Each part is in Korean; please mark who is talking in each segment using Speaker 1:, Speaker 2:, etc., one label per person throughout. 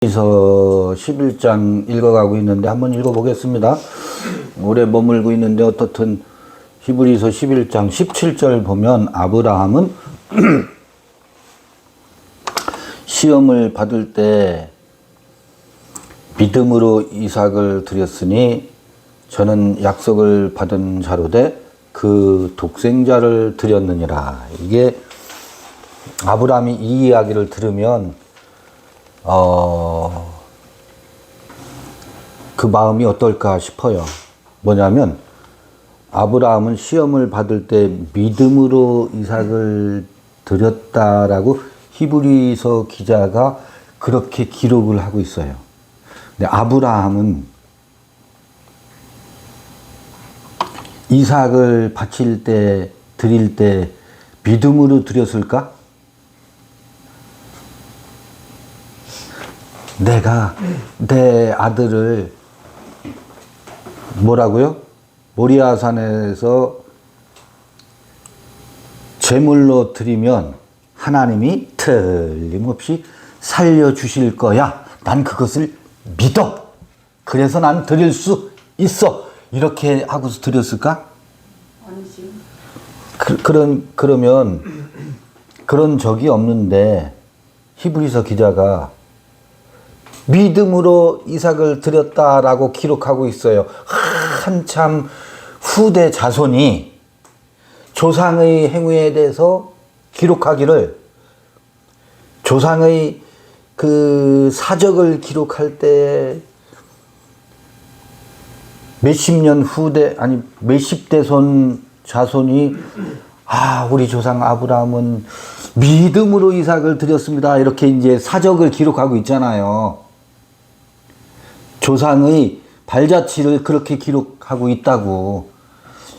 Speaker 1: 히브리서 11장 읽어가고 있는데 한번 읽어보겠습니다. 오래 머물고 있는데 어떻든 히브리서 11장 17절 보면 아브라함은 시험을 받을 때 믿음으로 이삭을 드렸으니 저는 약속을 받은 자로되 그 독생자를 드렸느니라. 이게 아브라함이 이 이야기를 들으면 그 마음이 어떨까 싶어요. 뭐냐면 아브라함은 시험을 받을 때 믿음으로 이삭을 드렸다라고 히브리서 기자가 그렇게 기록을 하고 있어요. 근데 아브라함은 이삭을 바칠 때, 드릴 때 믿음으로 드렸을까? 내가 내 아들을 뭐라고요? 모리아산에서 제물로 드리면 하나님이 틀림없이 살려주실 거야. 난 그것을 믿어. 그래서 난 드릴 수 있어. 이렇게 하고서 드렸을까?
Speaker 2: 아니지.
Speaker 1: 그러면 그런 적이 없는데 히브리서 기자가 믿음으로 이삭을 드렸다라고 기록하고 있어요. 한참 후대 자손이 조상의 행위에 대해서 기록하기를, 조상의 그 사적을 기록할 때 몇십 년 후대, 아니 몇십 대손 자손이 우리 조상 아브라함은 믿음으로 이삭을 드렸습니다. 이렇게 이제 사적을 기록하고 있잖아요. 조상의 발자취를 그렇게 기록하고 있다고.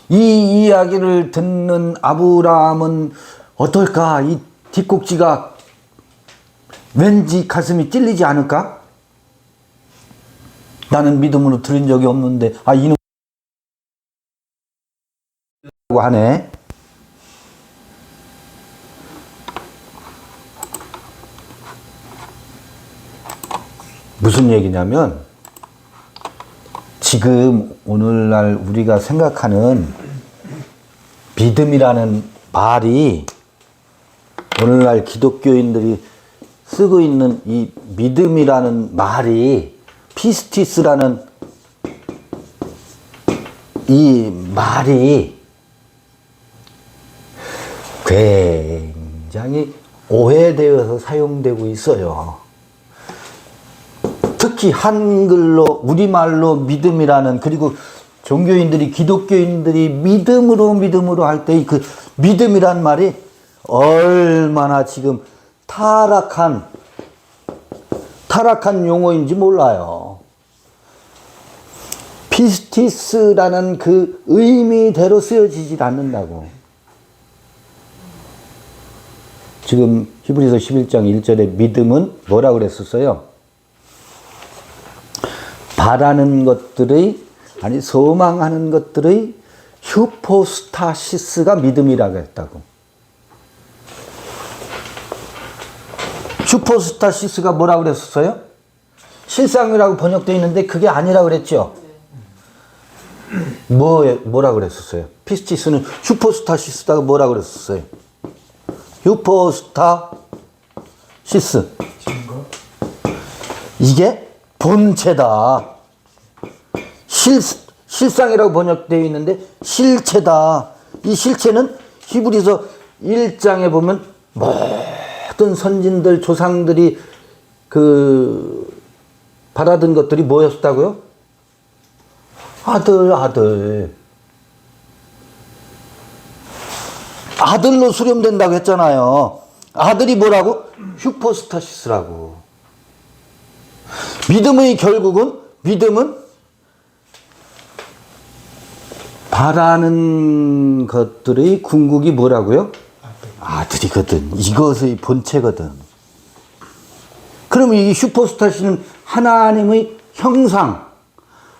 Speaker 1: 이 이야기를 듣는 아브라함은 어떨까? 이 뒷꼭지가 왠지 가슴이 찔리지 않을까? 나는 믿음으로 드린 적이 없는데 이놈 하네. 무슨 얘기냐면 지금 오늘날 우리가 생각하는 믿음이라는 말이, 오늘날 기독교인들이 쓰고 있는 이 믿음이라는 말이, 피스티스라는 이 말이 굉장히 오해되어서 사용되고 있어요. 특히 한글로, 우리말로 믿음이라는, 그리고 종교인들이, 기독교인들이 믿음으로 할 때 그 믿음이란 말이 얼마나 지금 타락한 용어인지 몰라요. 피스티스라는 그 의미대로 쓰여지지 않는다고. 지금 히브리서 11장 1절에 믿음은 뭐라고 그랬었어요? 바라는 것들의, 소망하는 것들의 휴포스타시스가 믿음이라고 했다고. 휴포스타시스가 뭐라고 그랬었어요? 실상이라고 번역되어 있는데 그게 아니라고 그랬죠? 뭐라고 그랬었어요? 피스티스는 휴포스타시스다가 뭐라고 그랬었어요? 휴포스타시스. 이게 본체다. 실상이라고 번역되어 있는데 실체다. 이 실체는 히브리서 1장에 보면 모든 선진들, 조상들이 바라던 것들이 뭐였다고요? 아들로 수렴된다고 했잖아요. 아들이 뭐라고? 휴포스타시스라고. 믿음의 결국은, 믿음은 바라는 것들의 궁극이 뭐라고요? 아들이거든. 이것의 본체거든. 그러면 이 슈퍼스타시는 하나님의 형상,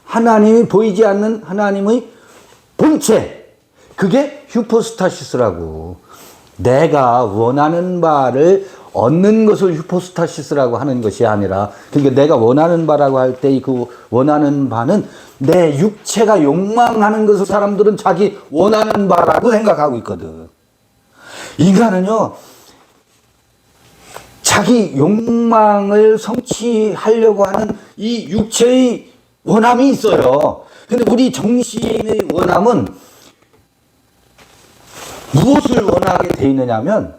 Speaker 1: 하나님이 보이지 않는 하나님의 본체, 그게 슈퍼스타시스라고. 내가 원하는 바를 얻는 것을 휴포스타시스라고 하는 것이 아니라, 그러니까 내가 원하는 바라고 할 때 그 원하는 바는 내 육체가 욕망하는 것을 사람들은 자기 원하는 바라고 생각하고 있거든. 인간은요, 자기 욕망을 성취하려고 하는 이 육체의 원함이 있어요. 근데 우리 정신의 원함은 무엇을 원하게 돼 있느냐면,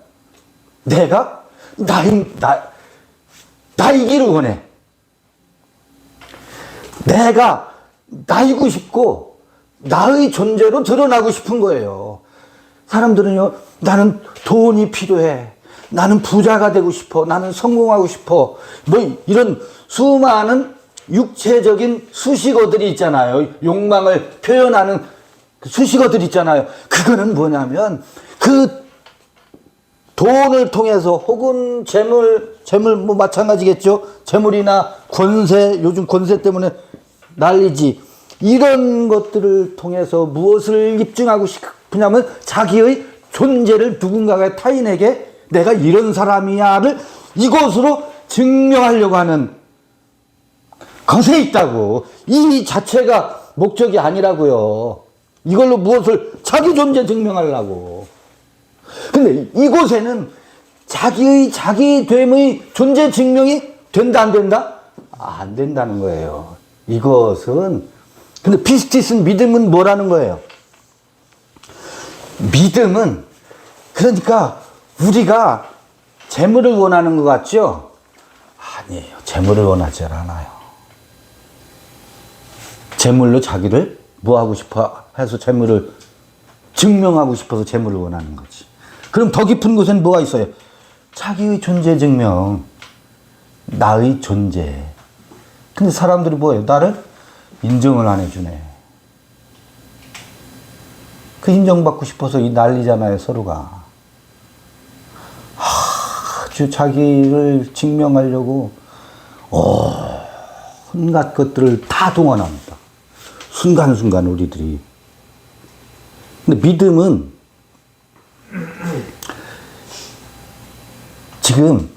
Speaker 1: 내가 나이기를 원해. 내가 나이고 싶고 나의 존재로 드러나고 싶은 거예요. 사람들은요, 나는 돈이 필요해, 나는 부자가 되고 싶어, 나는 성공하고 싶어, 뭐 이런 수많은 육체적인 수식어들이 있잖아요. 욕망을 표현하는 수식어들 있잖아요. 그거는 뭐냐면 그 돈을 통해서, 혹은 재물 뭐 마찬가지겠죠. 재물이나 권세, 요즘 권세 때문에 난리지. 이런 것들을 통해서 무엇을 입증하고 싶으냐면 자기의 존재를 누군가가 타인에게 내가 이런 사람이야를 이것으로 증명하려고 하는 것에 있다고. 이 자체가 목적이 아니라고요. 이걸로 무엇을 자기 존재 증명하려고. 근데 이곳에는 자기됨의 존재 증명이 된다 안 된다? 안 된다는 거예요. 이것은. 근데 피스티스 믿음은 뭐라는 거예요? 믿음은, 그러니까 우리가 재물을 원하는 것 같죠? 아니에요. 재물을 원하지 않아요. 재물로 자기를 뭐 하고 싶어 해서 재물을 증명하고 싶어서 재물을 원하는 거지. 그럼 더 깊은 곳엔 뭐가 있어요? 자기의 존재 증명, 나의 존재. 근데 사람들이 뭐예요? 나를 인정을 안 해주네. 그 인정받고 싶어서 이 난리잖아요, 서로가. 아주 자기를 증명하려고 온갖 것들을 다 동원합니다. 순간순간 우리들이. 근데 믿음은 지금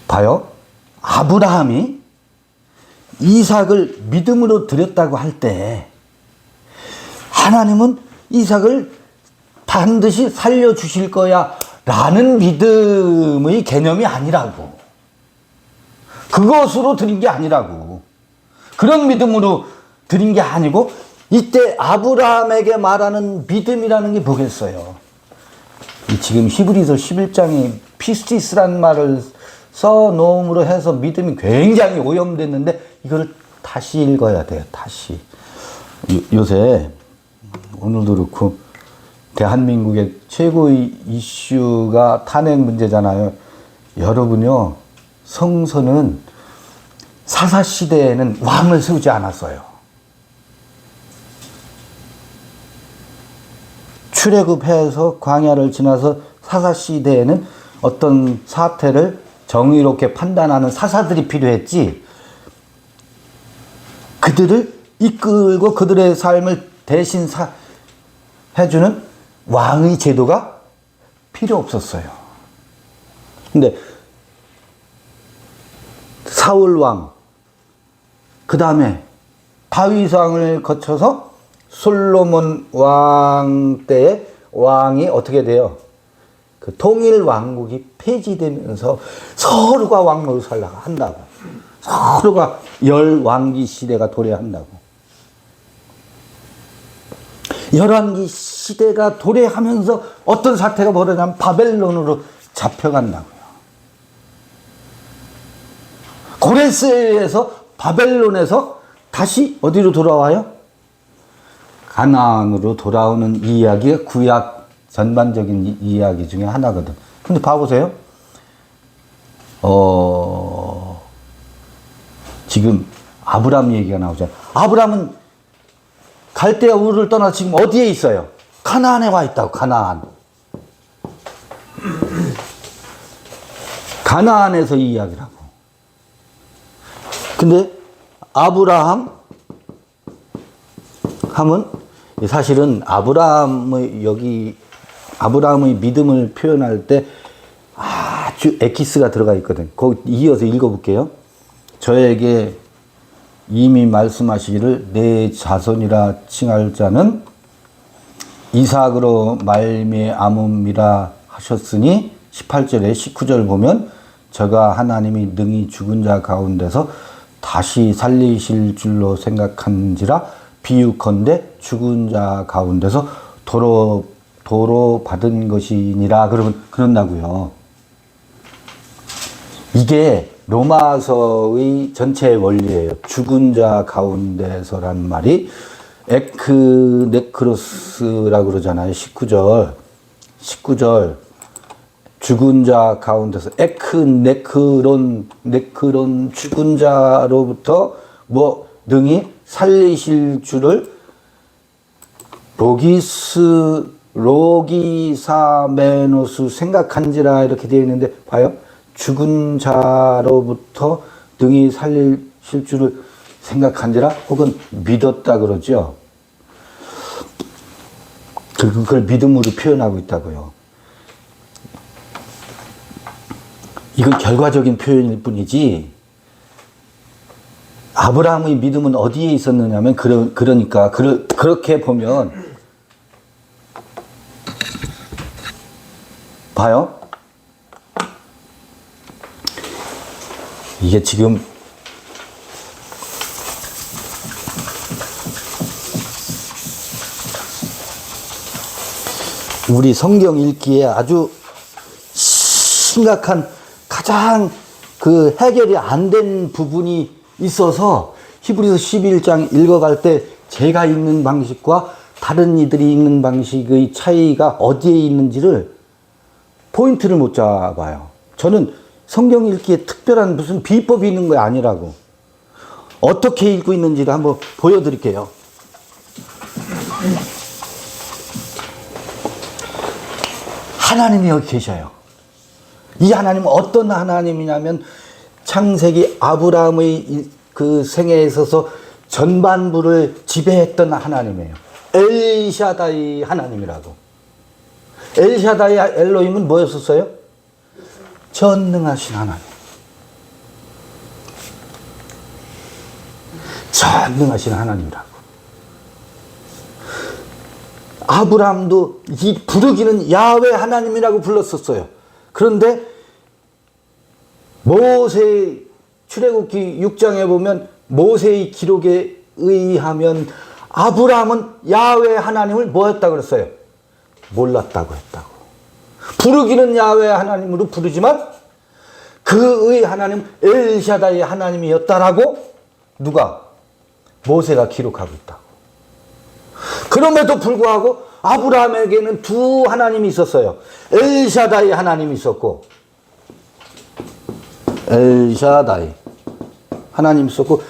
Speaker 1: 봐요. 아브라함이 이삭을 믿음으로 드렸다고 할 때 하나님은 이삭을 반드시 살려주실 거야 라는 믿음의 개념이 아니라고. 그것으로 드린 게 아니라고. 그런 믿음으로 드린 게 아니고, 이때 아브라함에게 말하는 믿음이라는 게 뭐겠어요? 지금 히브리서 11장이 피스티스라는 말을 써놓음으로 해서 믿음이 굉장히 오염됐는데, 이걸 다시 읽어야 돼요. 다시. 요새 오늘도 그렇고 대한민국의 최고의 이슈가 탄핵 문제잖아요. 여러분요, 성서는 사사시대에는 왕을 세우지 않았어요. 출애굽해서 광야를 지나서 사사시대에는 어떤 사태를 정의롭게 판단하는 사사들이 필요했지, 그들을 이끌고 그들의 삶을 대신 해주는 왕의 제도가 필요 없었어요. 근데 사울 왕, 그 다음에 다윗 왕을 거쳐서 솔로몬 왕 때에 왕이 어떻게 돼요? 그 통일 왕국이 폐지되면서 서로가 왕노릇 하려고 한다고. 서로가 열왕기 시대가 도래한다고. 열왕기 시대가 도래하면서 어떤 사태가 벌어지냐면 바벨론으로 잡혀간다고요. 고레스에서 바벨론에서 다시 어디로 돌아와요? 가나안으로 돌아오는 이야기가 구약 전반적인 이야기 중에 하나거든. 근데 봐보세요. 지금 아브라함 얘기가 나오잖아요. 아브라함은 갈대아 우르를 떠나서 지금 어디에 있어요? 가나안에 와 있다고. 가나안. 가나안에서 이 이야기라고. 근데 아브라함 하면 사실은 아브라함의 믿음을 표현할 때 에키스가 들어가 있거든. 거기 이어서 읽어볼게요. 저에게 이미 말씀하시기를 내 자손이라 칭할 자는 이삭으로 말미암음이라 하셨으니 18절에 19절 보면 저가 하나님이 능히 죽은 자 가운데서 다시 살리실 줄로 생각한지라 비유컨대 죽은 자 가운데서 도로 받은 것이니라. 그러면 그런다고요. 이게 로마서의 전체 원리예요. 죽은 자 가운데서란 말이 에크네크로스라고 그러잖아요. 19절 죽은 자 가운데서 네크론 죽은 자로부터 뭐 능히 살리실 줄을 로기사메노스 생각한지라 이렇게 되어 있는데 봐요. 죽은 자로부터 능히 살리실 줄을 생각한지라 혹은 믿었다 그러죠. 그걸 믿음으로 표현하고 있다고요. 이건 결과적인 표현일 뿐이지 아브라함의 믿음은 어디에 있었느냐면 그러니까 그렇게 보면 봐요. 이게 지금 우리 성경 읽기에 아주 심각한 가장 그 해결이 안 된 부분이 있어서 히브리서 11장 읽어갈 때 제가 읽는 방식과 다른 이들이 읽는 방식의 차이가 어디에 있는지를 포인트를 못 잡아요. 저는 성경 읽기에 특별한 무슨 비법이 있는 거 아니라고. 어떻게 읽고 있는지를 한번 보여드릴게요. 하나님이 여기 계셔요. 이 하나님은 어떤 하나님이냐면 창세기 아브라함의 그 생애에 있어서 전반부를 지배했던 하나님이에요. 엘샤다이 하나님이라고. 엘샤다이 엘로힘은 뭐였었어요? 전능하신 하나님. 전능하신 하나님이라고. 아브라함도 이 부르기는 야훼 하나님이라고 불렀었어요. 그런데 모세 출애굽기 6장에 보면 모세의 기록에 의하면 아브라함은 야훼 하나님을 뭐였다고 그랬어요? 몰랐다고 했다고. 부르기는 야훼 하나님으로 부르지만 그의 하나님 엘샤다이 하나님이었다라고 누가? 모세가 기록하고 있다고. 그럼에도 불구하고 아브라함에게는 두 하나님이 있었어요. 엘샤다이 하나님이 있었고 엘샤다이 하나님이 있었고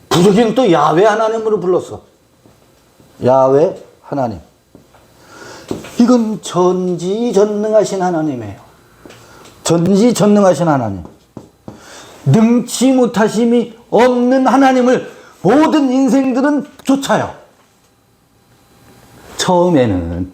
Speaker 1: 부르기는 또 야훼 하나님으로 불렀어. 야훼 하나님. 이건 전지전능하신 하나님이에요. 전지전능하신 하나님. 능치 못하심이 없는 하나님을 모든 인생들은 쫓아요. 처음에는.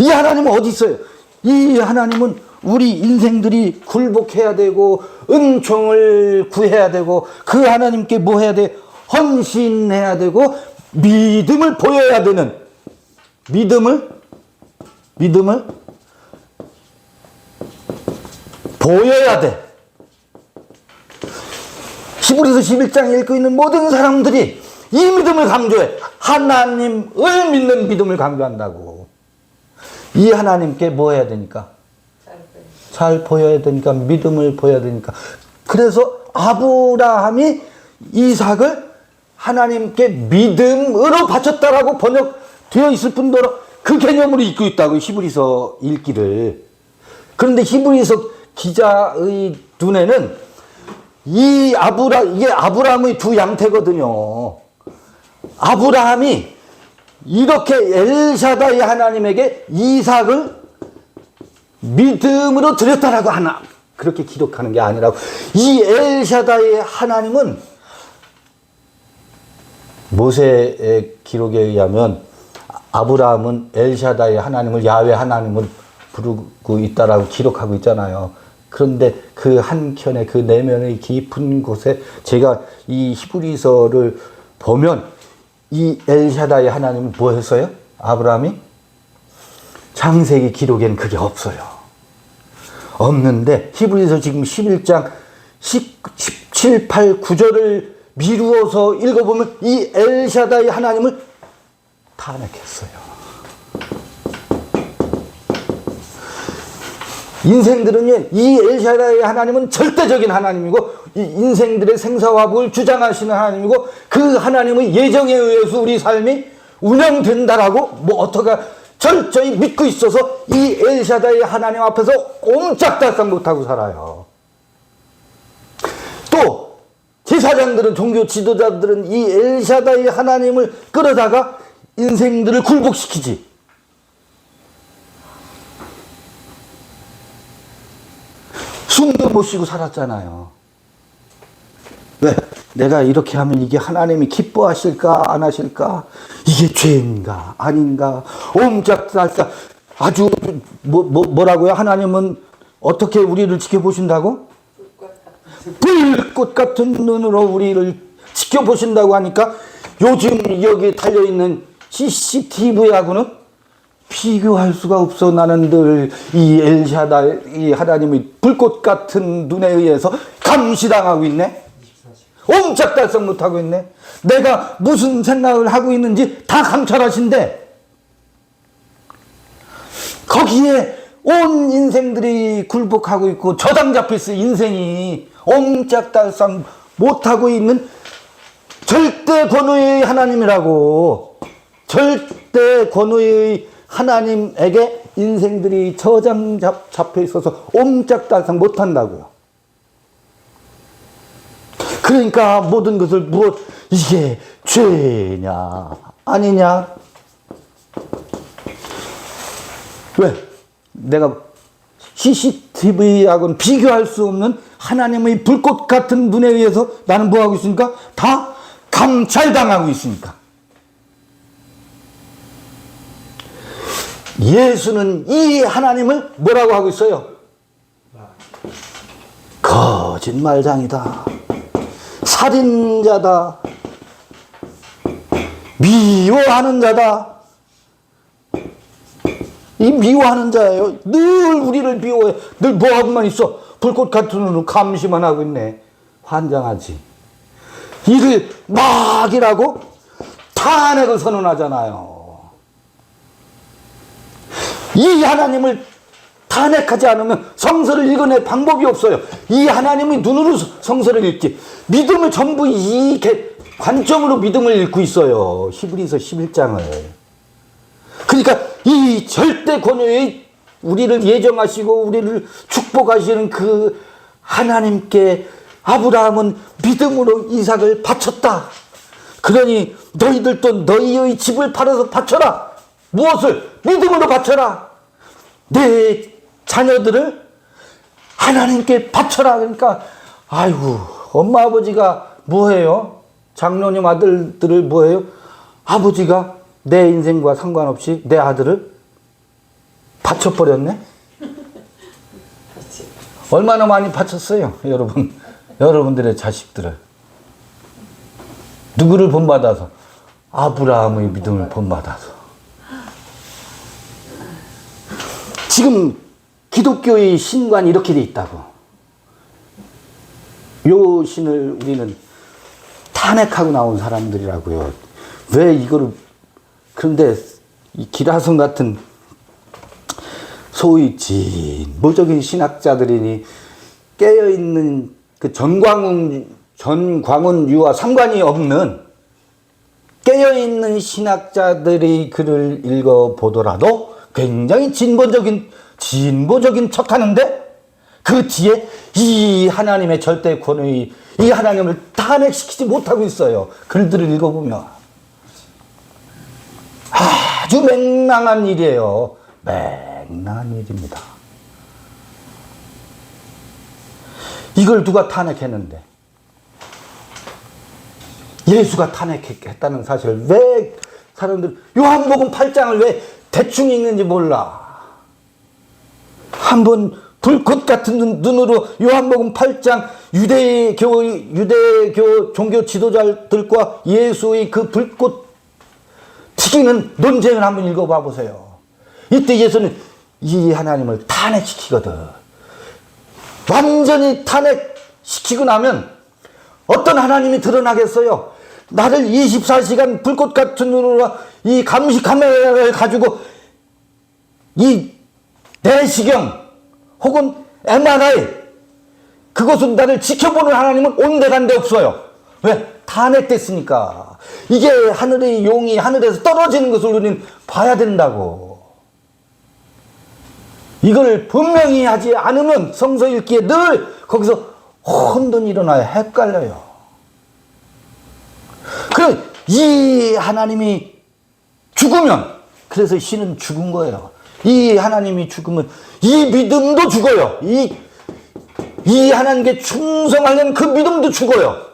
Speaker 1: 이 하나님은 어디 있어요? 이 하나님은 우리 인생들이 굴복해야 되고 은총을 구해야 되고 그 하나님께 뭐 해야 돼? 헌신해야 되고 믿음을 보여야 되는 믿음을 보여야 돼. 히브리서 11장 읽고 있는 모든 사람들이 이 믿음을 강조해. 하나님을 믿는 믿음을 강조한다고. 이 하나님께 뭐 해야 되니까? 잘 보여야 되니까, 믿음을 보여야 되니까. 그래서 아브라함이 이삭을 하나님께 믿음으로 바쳤다라고 번역되어 있을 뿐더러 그 개념으로 읽고 있다고, 히브리서 읽기를. 그런데 히브리서 기자의 눈에는 이게 아브라함의 두 양태거든요. 아브라함이 이렇게 엘샤다이 하나님에게 이삭을 믿음으로 드렸다라고 그렇게 기록하는 게 아니라고. 이 엘샤다이 하나님은 모세의 기록에 의하면 아브라함은 엘샤다이 하나님을 야훼 하나님을 부르고 있다라고 기록하고 있잖아요. 그런데 그 한켠에 그 내면의 깊은 곳에 제가 이 히브리서를 보면 이 엘샤다이 하나님은 뭐 했어요? 아브라함이? 창세기 기록에는 그게 없어요. 없는데 히브리서 지금 11장 17, 8, 9절을 미루어서 읽어보면 이 엘샤다이 하나님을 탄핵했어요. 인생들은 이 엘샤다이 하나님은 절대적인 하나님이고 이 인생들의 생사화복을 주장하시는 하나님이고 그 하나님의 예정에 의해서 우리 삶이 운영된다라고 뭐 어떻게 철저히 믿고 있어서 이 엘샤다이 하나님 앞에서 옴짝달싹 못하고 살아요. 또 제사장들은 종교 지도자들은 이 엘샤다이 하나님을 끌어다가 인생들을 굴복시키지. 숨도 못 쉬고 살았잖아요. 왜? 내가 이렇게 하면 이게 하나님이 기뻐하실까 안 하실까? 이게 죄인가 아닌가? 옴짝달싹 아주 뭐라고요? 하나님은 어떻게 우리를 지켜보신다고? 불꽃 같은 눈으로 우리를 지켜보신다고 하니까 요즘 여기 달려있는 CCTV하고는 비교할 수가 없어. 나는 늘 이 엘샤다이 하나님의 불꽃 같은 눈에 의해서 감시당하고 있네. 옴짝달싹 못하고 있네. 내가 무슨 생각을 하고 있는지 다 감찰하신대. 거기에 온 인생들이 굴복하고 있고 저당 잡혔어. 인생이 옴짝달싹 못하고 있는 절대 권위의 하나님이라고. 절대 권위의 하나님에게 인생들이 저장 잡혀 있어서 옴짝달싹 못한다고요. 그러니까 모든 것을 무엇 이게 죄냐 아니냐? 왜? 내가 CCTV하고는 비교할 수 없는 하나님의 불꽃 같은 눈에 의해서 나는 뭐하고 있으니까? 다 감찰당하고 있으니까. 예수는 이 하나님을 뭐라고 하고 있어요? 거짓말장이다. 살인자다. 미워하는 자다. 이 미워하는 자예요. 늘 우리를 미워해. 늘 뭐하고만 있어? 불꽃 같은 눈으로 감시만 하고 있네. 환장하지. 이를 막이라고 탄핵을 선언하잖아요. 이 하나님을 탄핵하지 않으면 성서를 읽어낼 방법이 없어요. 이 하나님의 눈으로 성서를 읽지. 믿음을 전부 이 관점으로 믿음을 읽고 있어요. 히브리서 11장을. 그러니까 이 절대 권위의 우리를 예정하시고 우리를 축복하시는 그 하나님께 아브라함은 믿음으로 이삭을 바쳤다. 그러니 너희들도 너희의 집을 팔아서 바쳐라. 무엇을? 믿음으로 바쳐라. 내 자녀들을 하나님께 바쳐라. 그러니까 아이고 엄마 아버지가 뭐해요? 장로님 아들들을 뭐해요? 아버지가 내 인생과 상관없이 내 아들을 바쳐버렸네? 얼마나 많이 바쳤어요 여러분. 여러분들의 자식들을. 누구를 본받아서? 아브라함의 믿음을 본받아서. 지금 기독교의 신관이 이렇게 돼 있다고. 요 신을 우리는 탄핵하고 나온 사람들이라고요. 왜 이거를. 그런데 이 기라성 같은 소위 진보적인 신학자들이니 깨어있는 그 전광훈 유와 상관이 없는 깨어있는 신학자들의 글을 읽어보더라도 굉장히 진보적인 척하는데 그 뒤에 이 하나님의 절대 권위, 이 하나님을 탄핵시키지 못하고 있어요. 글들을 읽어보면 아주 맹랑한 일이에요. 맹랑한 일입니다. 이걸 누가 탄핵했는데? 예수가 탄핵했다는 사실을 왜 사람들 요한복음 8장을 왜 대충 읽는지 몰라. 한번 불꽃 같은 눈으로 요한복음 8장 유대교 종교 지도자들과 예수의 그 불꽃 튀기는 논쟁을 한번 읽어봐 보세요. 이때 예수는 이 하나님을 탄핵시키거든. 완전히 탄핵시키고 나면 어떤 하나님이 드러나겠어요? 나를 24시간 불꽃 같은 눈으로 이 감시 카메라를 가지고 이 내시경 혹은 MRI 그것은 나를 지켜보는 하나님은 온데간데 없어요. 왜? 탄핵됐으니까. 이게 하늘의 용이 하늘에서 떨어지는 것을 우리는 봐야 된다고. 이걸 분명히 하지 않으면 성서 읽기에 늘 거기서 혼돈이 일어나요. 헷갈려요. 그래, 이 하나님이 죽으면, 그래서 신은 죽은 거예요. 이 하나님이 죽으면 이 믿음도 죽어요. 이 하나님께 충성하는 그 믿음도 죽어요.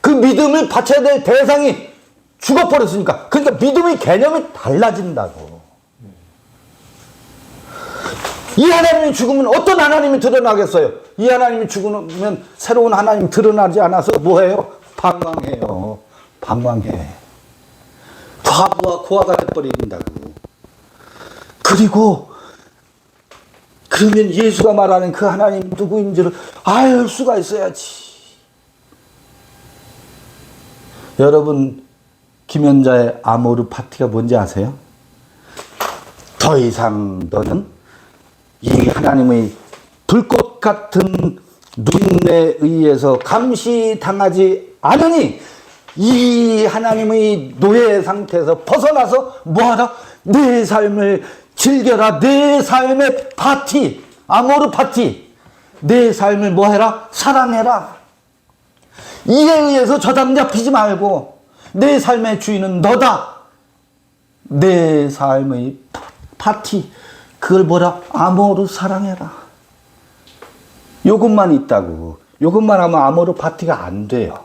Speaker 1: 그 믿음을 바쳐야 될 대상이 죽어버렸으니까. 그러니까 믿음의 개념이 달라진다고. 이 하나님이 죽으면 어떤 하나님이 드러나겠어요? 이 하나님이 죽으면 새로운 하나님이 드러나지 않아서 뭐해요? 방황해요. 방황해. 과부와 고아가 돼버린다고. 그리고 그러면 예수가 말하는 그 하나님 누구인지를 알 수가 있어야지. 여러분, 김연자의 아모르 파티가 뭔지 아세요? 더 이상 너는 이 하나님의 불꽃 같은 눈에 의해서 감시당하지 않으니 이 하나님의 노예 상태에서 벗어나서 뭐하라? 내 삶을 즐겨라. 내 삶의 파티, 아모르 파티. 내 삶을 뭐해라? 사랑해라. 이에 의해서 저담 잡히지 말고 내 삶의 주인은 너다. 내 삶의 파티, 그걸 뭐라? 아모르 사랑해라. 요것만 있다고. 요것만 하면 아모르 파티가 안 돼요.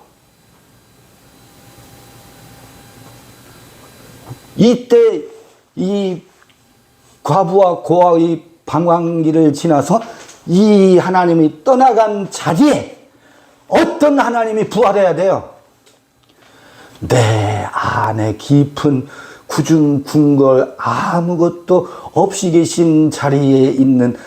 Speaker 1: 이때 이 과부와 고아의 방황기를 지나서 이 하나님이 떠나간 자리에 어떤 하나님이 부활해야 돼요? 내 안에 깊은 구중 궁궐 아무것도 없이 계신 자리에 있는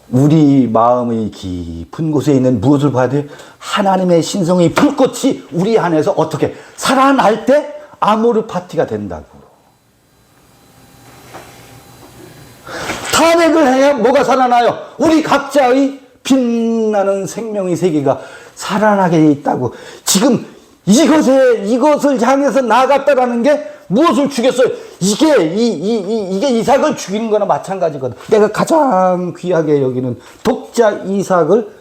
Speaker 1: 우리 마음의 깊은 곳에 있는 무엇을 봐야 돼요? 하나님의 신성의 불꽃이 우리 안에서 어떻게 살아날 때 아모르 파티가 된다고. 탄핵을 해야 뭐가 살아나요? 우리 각자의 빛나는 생명의 세계가 살아나게 있다고. 지금 이것을 향해서 나아갔다라는 게 무엇을 죽였어요? 이게 이삭을 죽이는 거나 마찬가지거든. 내가 가장 귀하게 여기는 독자 이삭을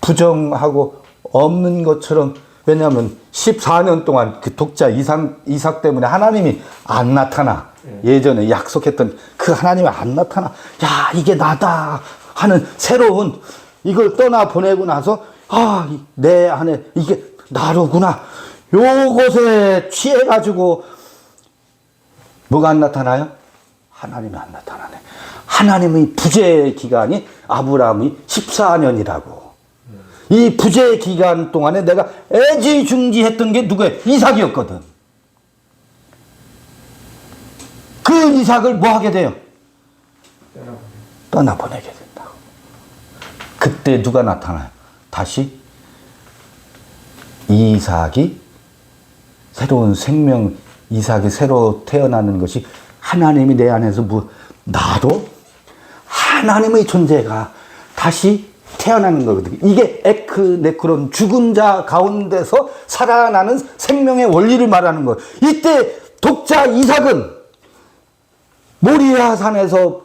Speaker 1: 부정하고 없는 것처럼, 왜냐하면 14년 동안 그 독자 이삭 때문에 하나님이 안 나타나. 예전에 약속했던 그 하나님이 안 나타나. 야, 이게 나다 하는 새로운 이걸 떠나 보내고 나서 내 안에 이게 나로구나. 요것에 취해가지고 뭐가 안 나타나요? 하나님이 안 나타나네. 하나님의 부재 기간이 아브라함이 14년이라고. 이 부재 기간 동안에 내가 애지중지했던 게 누구예요? 이삭이었거든. 그 이삭을 뭐 하게 돼요? 떠나보내게 된다고. 그때 누가 나타나요? 다시 이삭이 새로운 생명, 이삭이 새로 태어나는 것이 하나님이 내 안에서 나도 하나님의 존재가 다시 태어나는 거거든요. 이게 에크네크론, 죽은 자 가운데서 살아나는 생명의 원리를 말하는 거예요. 이때 독자 이삭은 모리아 산에서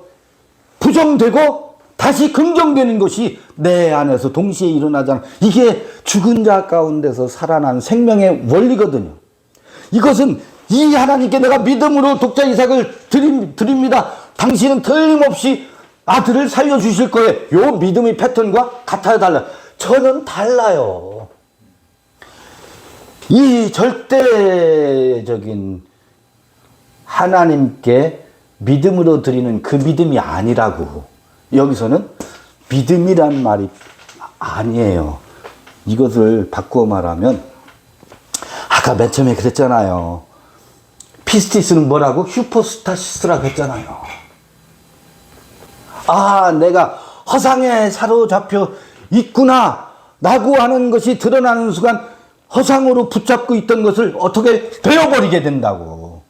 Speaker 1: 부정되고 다시 긍정되는 것이 내 안에서 동시에 일어나잖아. 이게 죽은 자 가운데서 살아난 생명의 원리거든요. 이것은 이 하나님께 내가 믿음으로 독자 이삭을 드립니다. 당신은 틀림없이 아들을 살려주실 거예요. 요 믿음의 패턴과 같아요, 달라요? 저는 달라요. 이 절대적인 하나님께 믿음으로 드리는 그 믿음이 아니라고. 여기서는 믿음이란 말이 아니에요. 이것을 바꾸어 말하면 아까 맨 처음에 그랬잖아요. 피스티스는 뭐라고? 휴포스타시스라고 했잖아요. 아, 내가 허상에 사로잡혀 있구나 라고 하는 것이 드러나는 순간 허상으로 붙잡고 있던 것을 어떻게 베어버리게 된다고.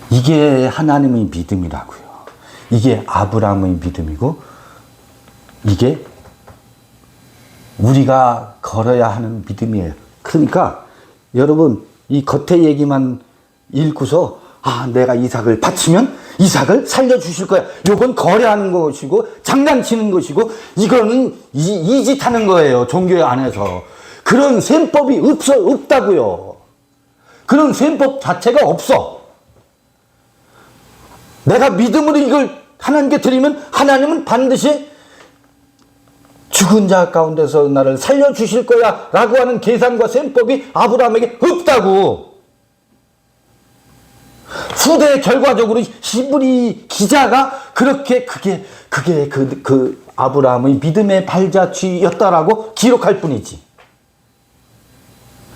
Speaker 1: 이게 하나님의 믿음이라고요. 이게 아브라함의 믿음이고 이게 우리가 걸어야 하는 믿음이에요. 그러니까 여러분 이 겉에 얘기만 읽고서 아, 내가 이삭을 바치면 이삭을 살려주실 거야. 요건 거래하는 것이고 장난치는 것이고 이거는 이 짓 하는 거예요. 종교 안에서. 그런 셈법이 없다고요. 그런 셈법 자체가 없어. 내가 믿음으로 이걸 하나님께 드리면 하나님은 반드시 죽은 자 가운데서 나를 살려주실 거야 라고 하는 계산과 셈법이 아브라함에게 없다고. 후대 결과적으로 히브리 기자가 그렇게 그게 그 아브라함의 믿음의 발자취였다라고 기록할 뿐이지.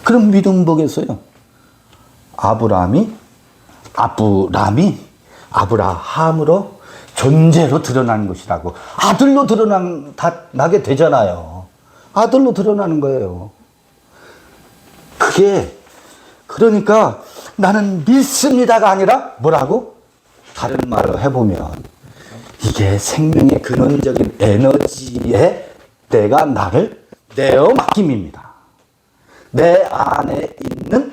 Speaker 1: 그럼 믿음 보겠어요. 아브라함으로 존재로 드러나는 것이라고. 아들로 드러나게 되잖아요. 아들로 드러나는 거예요. 그게 그러니까 나는 믿습니다가 아니라 뭐라고? 다른 말로 해보면 이게 생명의 근원적인 에너지에 내가 나를 내어 맡김입니다. 내 안에 있는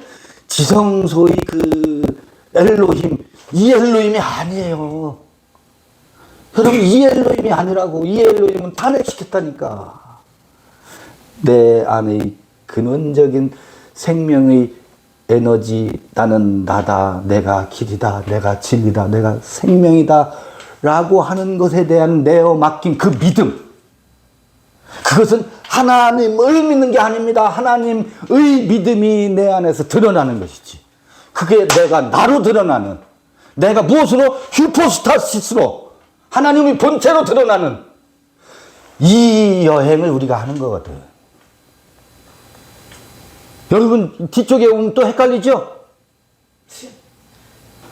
Speaker 1: 지성소의 그 엘로힘, 이 엘로힘이 아니에요. 여러분 이 엘로힘이 아니라고. 이 엘로힘은 탄핵시켰다니까. 내 안의 근원적인 생명의 에너지, 나는 나다, 내가 길이다, 내가 진리다, 내가 생명이다 라고 하는 것에 대한 내어 맡긴 그 믿음, 그것은 하나님을 믿는 게 아닙니다. 하나님의 믿음이 내 안에서 드러나는 것이지. 그게 내가 나로 드러나는, 내가 무엇으로? 휴포스타시스로, 하나님의 본체로 드러나는 이 여행을 우리가 하는 거거든. 여러분 뒤쪽에 오면 또 헷갈리죠?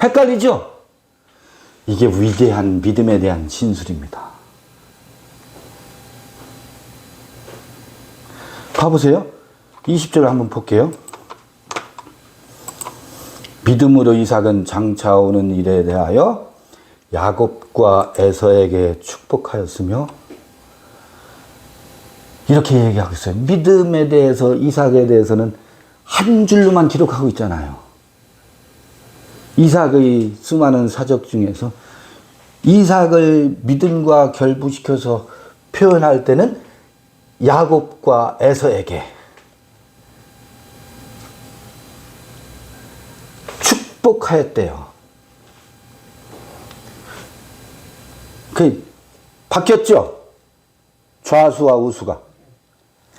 Speaker 1: 헷갈리죠? 이게 위대한 믿음에 대한 진술입니다. 봐보세요. 20절을 한번 볼게요. 믿음으로 이삭은 장차 오는 일에 대하여 야곱과 에서에게 축복하였으며, 이렇게 얘기하고 있어요. 믿음에 대해서, 이삭에 대해서는 한 줄로만 기록하고 있잖아요. 이삭의 수많은 사적 중에서 이삭을 믿음과 결부시켜서 표현할 때는 야곱과 에서에게 축복하였대요. 그 바뀌었죠? 좌수와 우수가.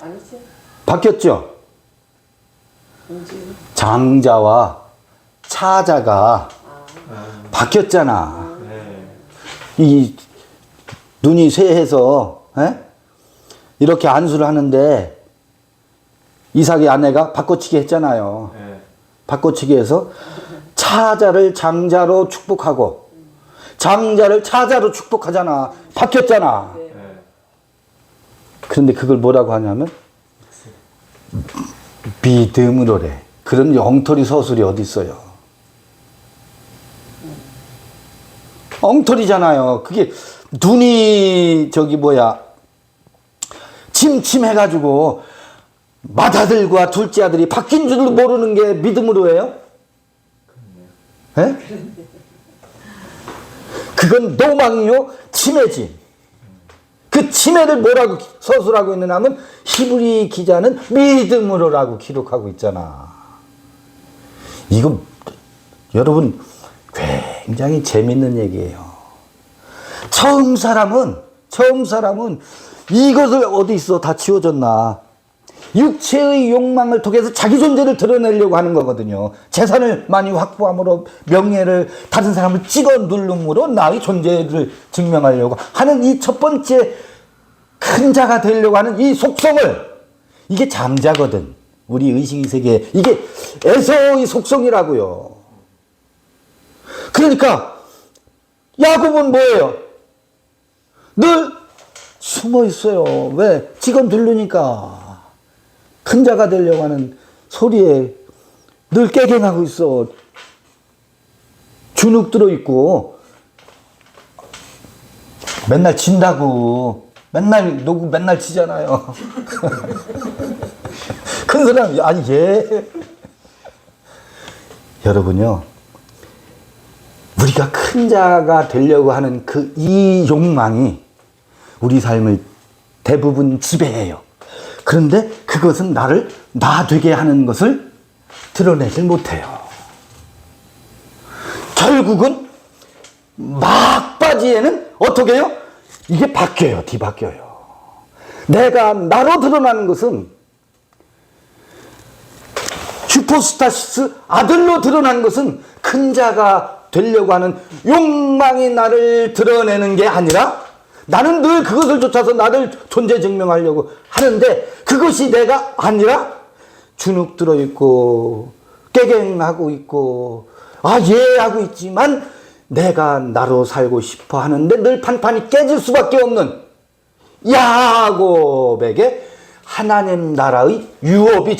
Speaker 2: 아니죠.
Speaker 1: 바뀌었죠? 장자와 차자가 바뀌었잖아. 이 눈이 쇠해서 이렇게 안수를 하는데 이삭의 아내가 바꿔치기 했잖아요. 바꿔치기 해서 차자를 장자로 축복하고 장자를 차자로 축복하잖아. 바뀌었잖아. 그런데 그걸 뭐라고 하냐면 믿음으로래. 그런 엉터리 서술이 어디 있어요? 엉터리잖아요. 그게 눈이 침침해가지고 맏아들과 둘째 아들이 바뀐 줄도 모르는 게 믿음으로 해요? 예? 그건 노망이요, 치매지. 그 치매를 뭐라고 서술하고 있느냐 하면 히브리 기자는 믿음으로라고 기록하고 있잖아. 이거 여러분 굉장히 재밌는 얘기예요. 처음 사람은 이것을 어디 있어? 다 지워졌나? 육체의 욕망을 통해서 자기 존재를 드러내려고 하는 거거든요. 재산을 많이 확보함으로, 명예를, 다른 사람을 찍어 누름으로 나의 존재를 증명하려고 하는 이 첫 번째 큰 자가 되려고 하는 이 속성을, 이게 장자거든. 우리 의식의 세계에. 이게 에서의 속성이라고요. 그러니까 야곱은 뭐예요? 늘 숨어 있어요. 왜? 직원 들르니까. 큰 자가 되려고 하는 소리에 늘 깨갱하고 있어. 주눅 들어 있고, 맨날 진다고. 맨날 녹음 맨날 치잖아요. 큰 사람, 아니, 예. 여러분요, 우리가 큰 자가 되려고 하는 이 욕망이 우리 삶을 대부분 지배해요. 그런데 그것은 나를 나 되게 하는 것을 드러내질 못해요. 결국은 막바지에는 어떻게 해요? 이게 바뀌어요. 뒤바뀌어요. 내가 나로 드러나는 것은 슈퍼스타시스 아들로 드러나는 것은 큰 자가 되려고 하는 욕망이 나를 드러내는 게 아니라 나는 늘 그것을 쫓아서 나를 존재 증명하려고 하는데 그것이 내가 아니라 주눅 들어 있고 깨갱하고 있고 예 하고 있지만 내가 나로 살고 싶어 하는데 늘 판판이 깨질 수밖에 없는 야곱에게 하나님 나라의 유업이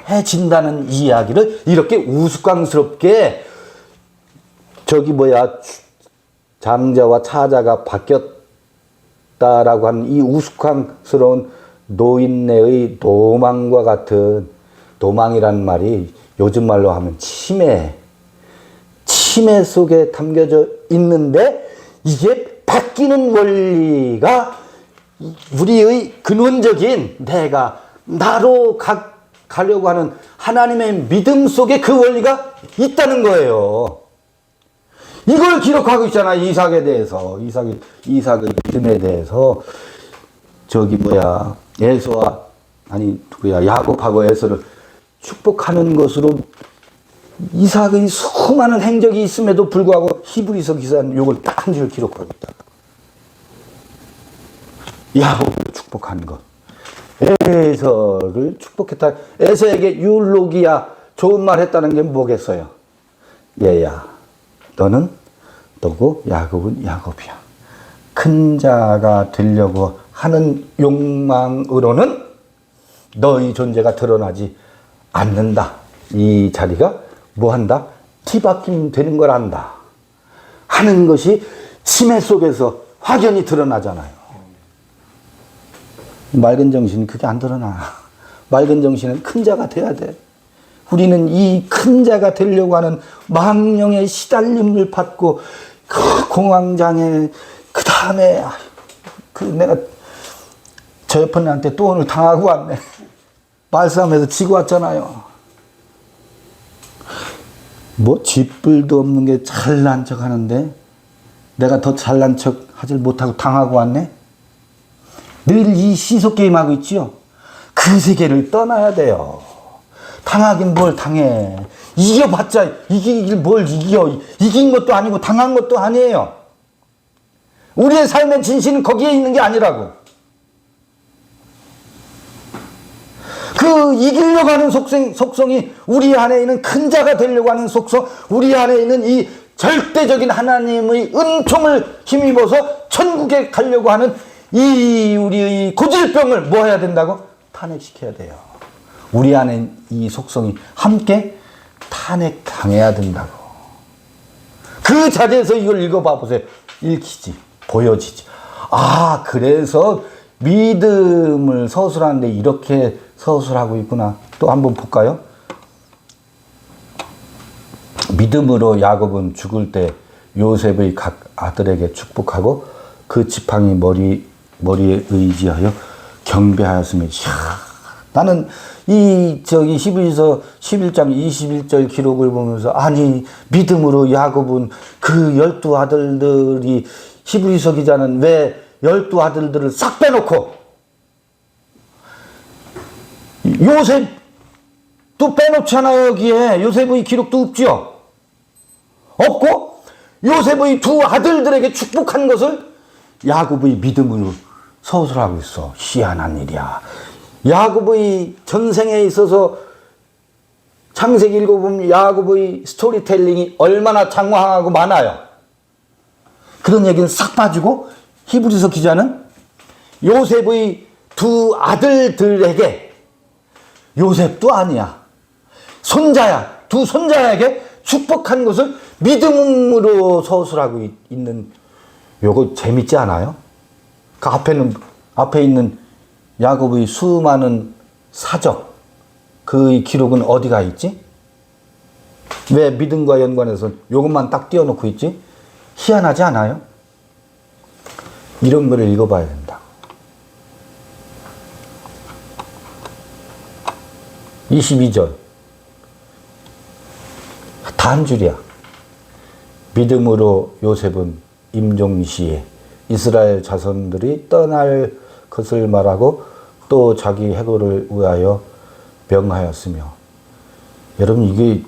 Speaker 1: 전달해진다는 이야기를 이렇게 우스꽝스럽게 장자와 차자가 바뀌었다라고 하는 이 우스꽝스러운 노인네의 도망과 같은, 도망이라는 말이 요즘 말로 하면 치매 속에 담겨져 있는데 이게 바뀌는 원리가 우리의 근원적인 내가 나로 가려고 하는 하나님의 믿음 속에 그 원리가 있다는 거예요. 이걸 기록하고 있잖아. 이삭에 대해서. 이삭의 믿음에 대해서. 야곱하고 에서를 축복하는 것으로 이삭의 수많은 행적이 있음에도 불구하고 히브리서 기사는 이걸 딱 한 줄 기록하고 있다. 야곱을 축복한 것. 에서를 축복했다. 에서에게 율로기야 좋은 말 했다는 게 뭐겠어요? 얘야, 너는 너고 야곱은 야곱이야. 큰 자가 되려고 하는 욕망으로는 너의 존재가 드러나지 않는다. 이 자리가 뭐한다? 뒤바뀜 되는 걸 안다. 하는 것이 치매 속에서 확연히 드러나잖아요. 맑은 정신은 그게 안 드러나. 맑은 정신은 큰 자가 돼야 돼. 우리는 이 큰 자가 되려고 하는 망령의 시달림을 받고 그 공황장애 그 다음에 내가 저 옆에 한테 또 오늘 당하고 왔네. 말싸움에서 지고 왔잖아요. 쥐뿔도 없는 게 잘난 척 하는데 내가 더 잘난 척 하질 못하고 당하고 왔네. 늘 이 시속게임하고 있지요. 그 세계를 떠나야 돼요. 당하긴 뭘 당해. 이겨봤자 이기길 뭘 이겨. 이긴 것도 아니고 당한 것도 아니에요. 우리의 삶의 진실은 거기에 있는 게 아니라고. 그 이기려고 하는 속성이 우리 안에 있는 큰 자가 되려고 하는 속성, 우리 안에 있는 이 절대적인 하나님의 은총을 힘입어서 천국에 가려고 하는 이 우리의 고질병을 뭐 해야 된다고? 탄핵시켜야 돼요. 우리 안에 이 속성이 함께 탄핵당해야 된다고. 그 자리에서 이걸 읽어봐 보세요. 읽히지, 보여지지. 그래서 믿음을 서술하는데 이렇게 서술하고 있구나. 또 한번 볼까요? 믿음으로 야곱은 죽을 때 요셉의 각 아들에게 축복하고 그 지팡이 머리에 의지하여 경배하였으며, 나는 히브리서 11장 21절 기록을 보면서 믿음으로 야곱은 그 12 아들들이, 히브리서 기자는 왜 12 아들들을 싹 빼놓고 요셉도 빼놓잖아요. 여기에 요셉의 기록도 없죠. 없고 요셉의 두 아들들에게 축복한 것을 야곱의 믿음으로 서술하고 있어. 희한한 일이야. 야곱의 전생에 있어서 창세기 읽어보면 야곱의 스토리텔링이 얼마나 장황하고 많아요. 그런 얘기는 싹 빠지고 히브리서 기자는 요셉의 두 아들들에게, 요셉도 아니야, 손자야, 두 손자에게 축복한 것을 믿음으로 서술하고 있는, 요거 재밌지 않아요? 그 앞에 있는 야곱의 수많은 사적, 그 기록은 어디가 있지? 왜 믿음과 연관해서 요것만 딱 띄워놓고 있지? 희한하지 않아요? 이런 거를 읽어봐야 된다. 22절. 다 한 줄이야. 믿음으로 요셉은 임종시에 이스라엘 자손들이 떠날 것을 말하고 또 자기 해고를 위하여 명하였으며. 여러분, 이게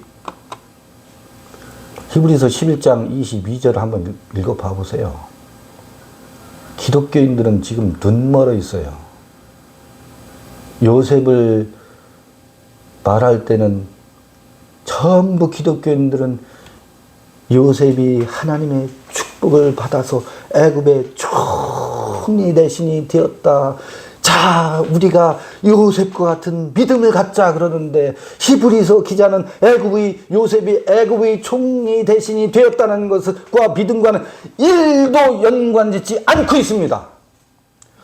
Speaker 1: 히브리서 11장 22절 한번 읽어봐 보세요. 기독교인들은 지금 눈 멀어 있어요. 요셉을 말할 때는 전부 기독교인들은 요셉이 하나님의 축복을 받아서 애굽의 총리 대신이 되었다. 자, 우리가 요셉과 같은 믿음을 갖자 그러는데, 히브리서 기자는 요셉이 애굽의 총리 대신이 되었다는 것과 믿음과는 1도 연관짓지 않고 있습니다.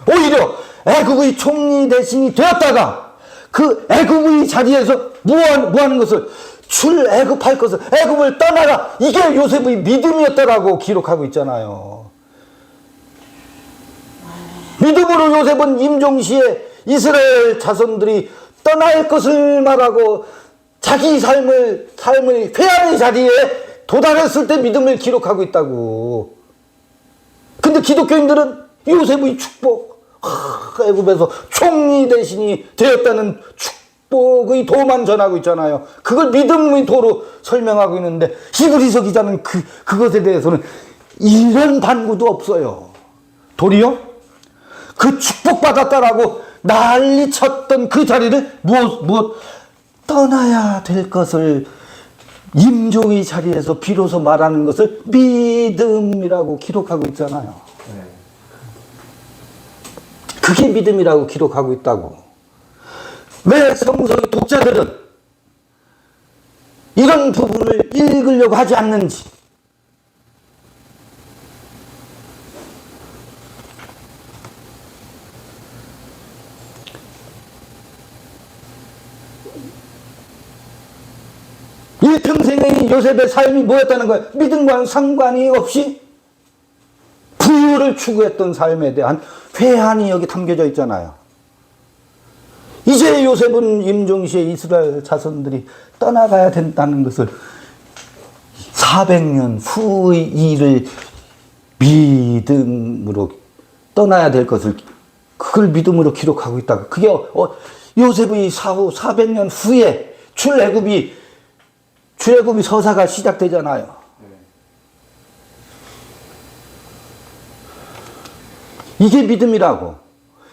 Speaker 1: 오히려 애굽의 총리 대신이 되었다가 그 애굽의 자리에서 뭐하는 것을, 출애굽할 것을, 애굽을 떠나라, 이게 요셉의 믿음이었다라고 기록하고 있잖아요. 믿음으로 요셉은 임종시에 이스라엘 자손들이 떠날 것을 말하고 자기 삶을 회하는 자리에 도달했을 때 믿음을 기록하고 있다고. 근데 기독교인들은 요셉의 축복, 애굽에서 총리 대신이 되었다는 축복의 도만 전하고 있잖아요. 그걸 믿음의 도로 설명하고 있는데, 히브리서 기자는 그것에 대해서는 이런 반구도 없어요. 도리어 그 축복받았다라고 난리 쳤던 그 자리를 무엇 떠나야 될 것을 임종의 자리에서 비로소 말하는 것을 믿음이라고 기록하고 있잖아요. 그게 믿음이라고 기록하고 있다고. 왜 성서의 독자들은 이런 부분을 읽으려고 하지 않는지. 일평생의 요셉의 삶이 뭐였다는 거예요? 믿음과는 상관이 없이 부유를 추구했던 삶에 대한 회한이 여기 담겨져 있잖아요. 이제 요셉은 임종시에 이스라엘 자손들이 떠나가야 된다는 것을 400년 후의 일을 믿음으로 떠나야 될 것을, 그걸 믿음으로 기록하고 있다. 그게 요셉의 사후 400년 후에 출애굽이 서사가 시작되잖아요. 이게 믿음이라고.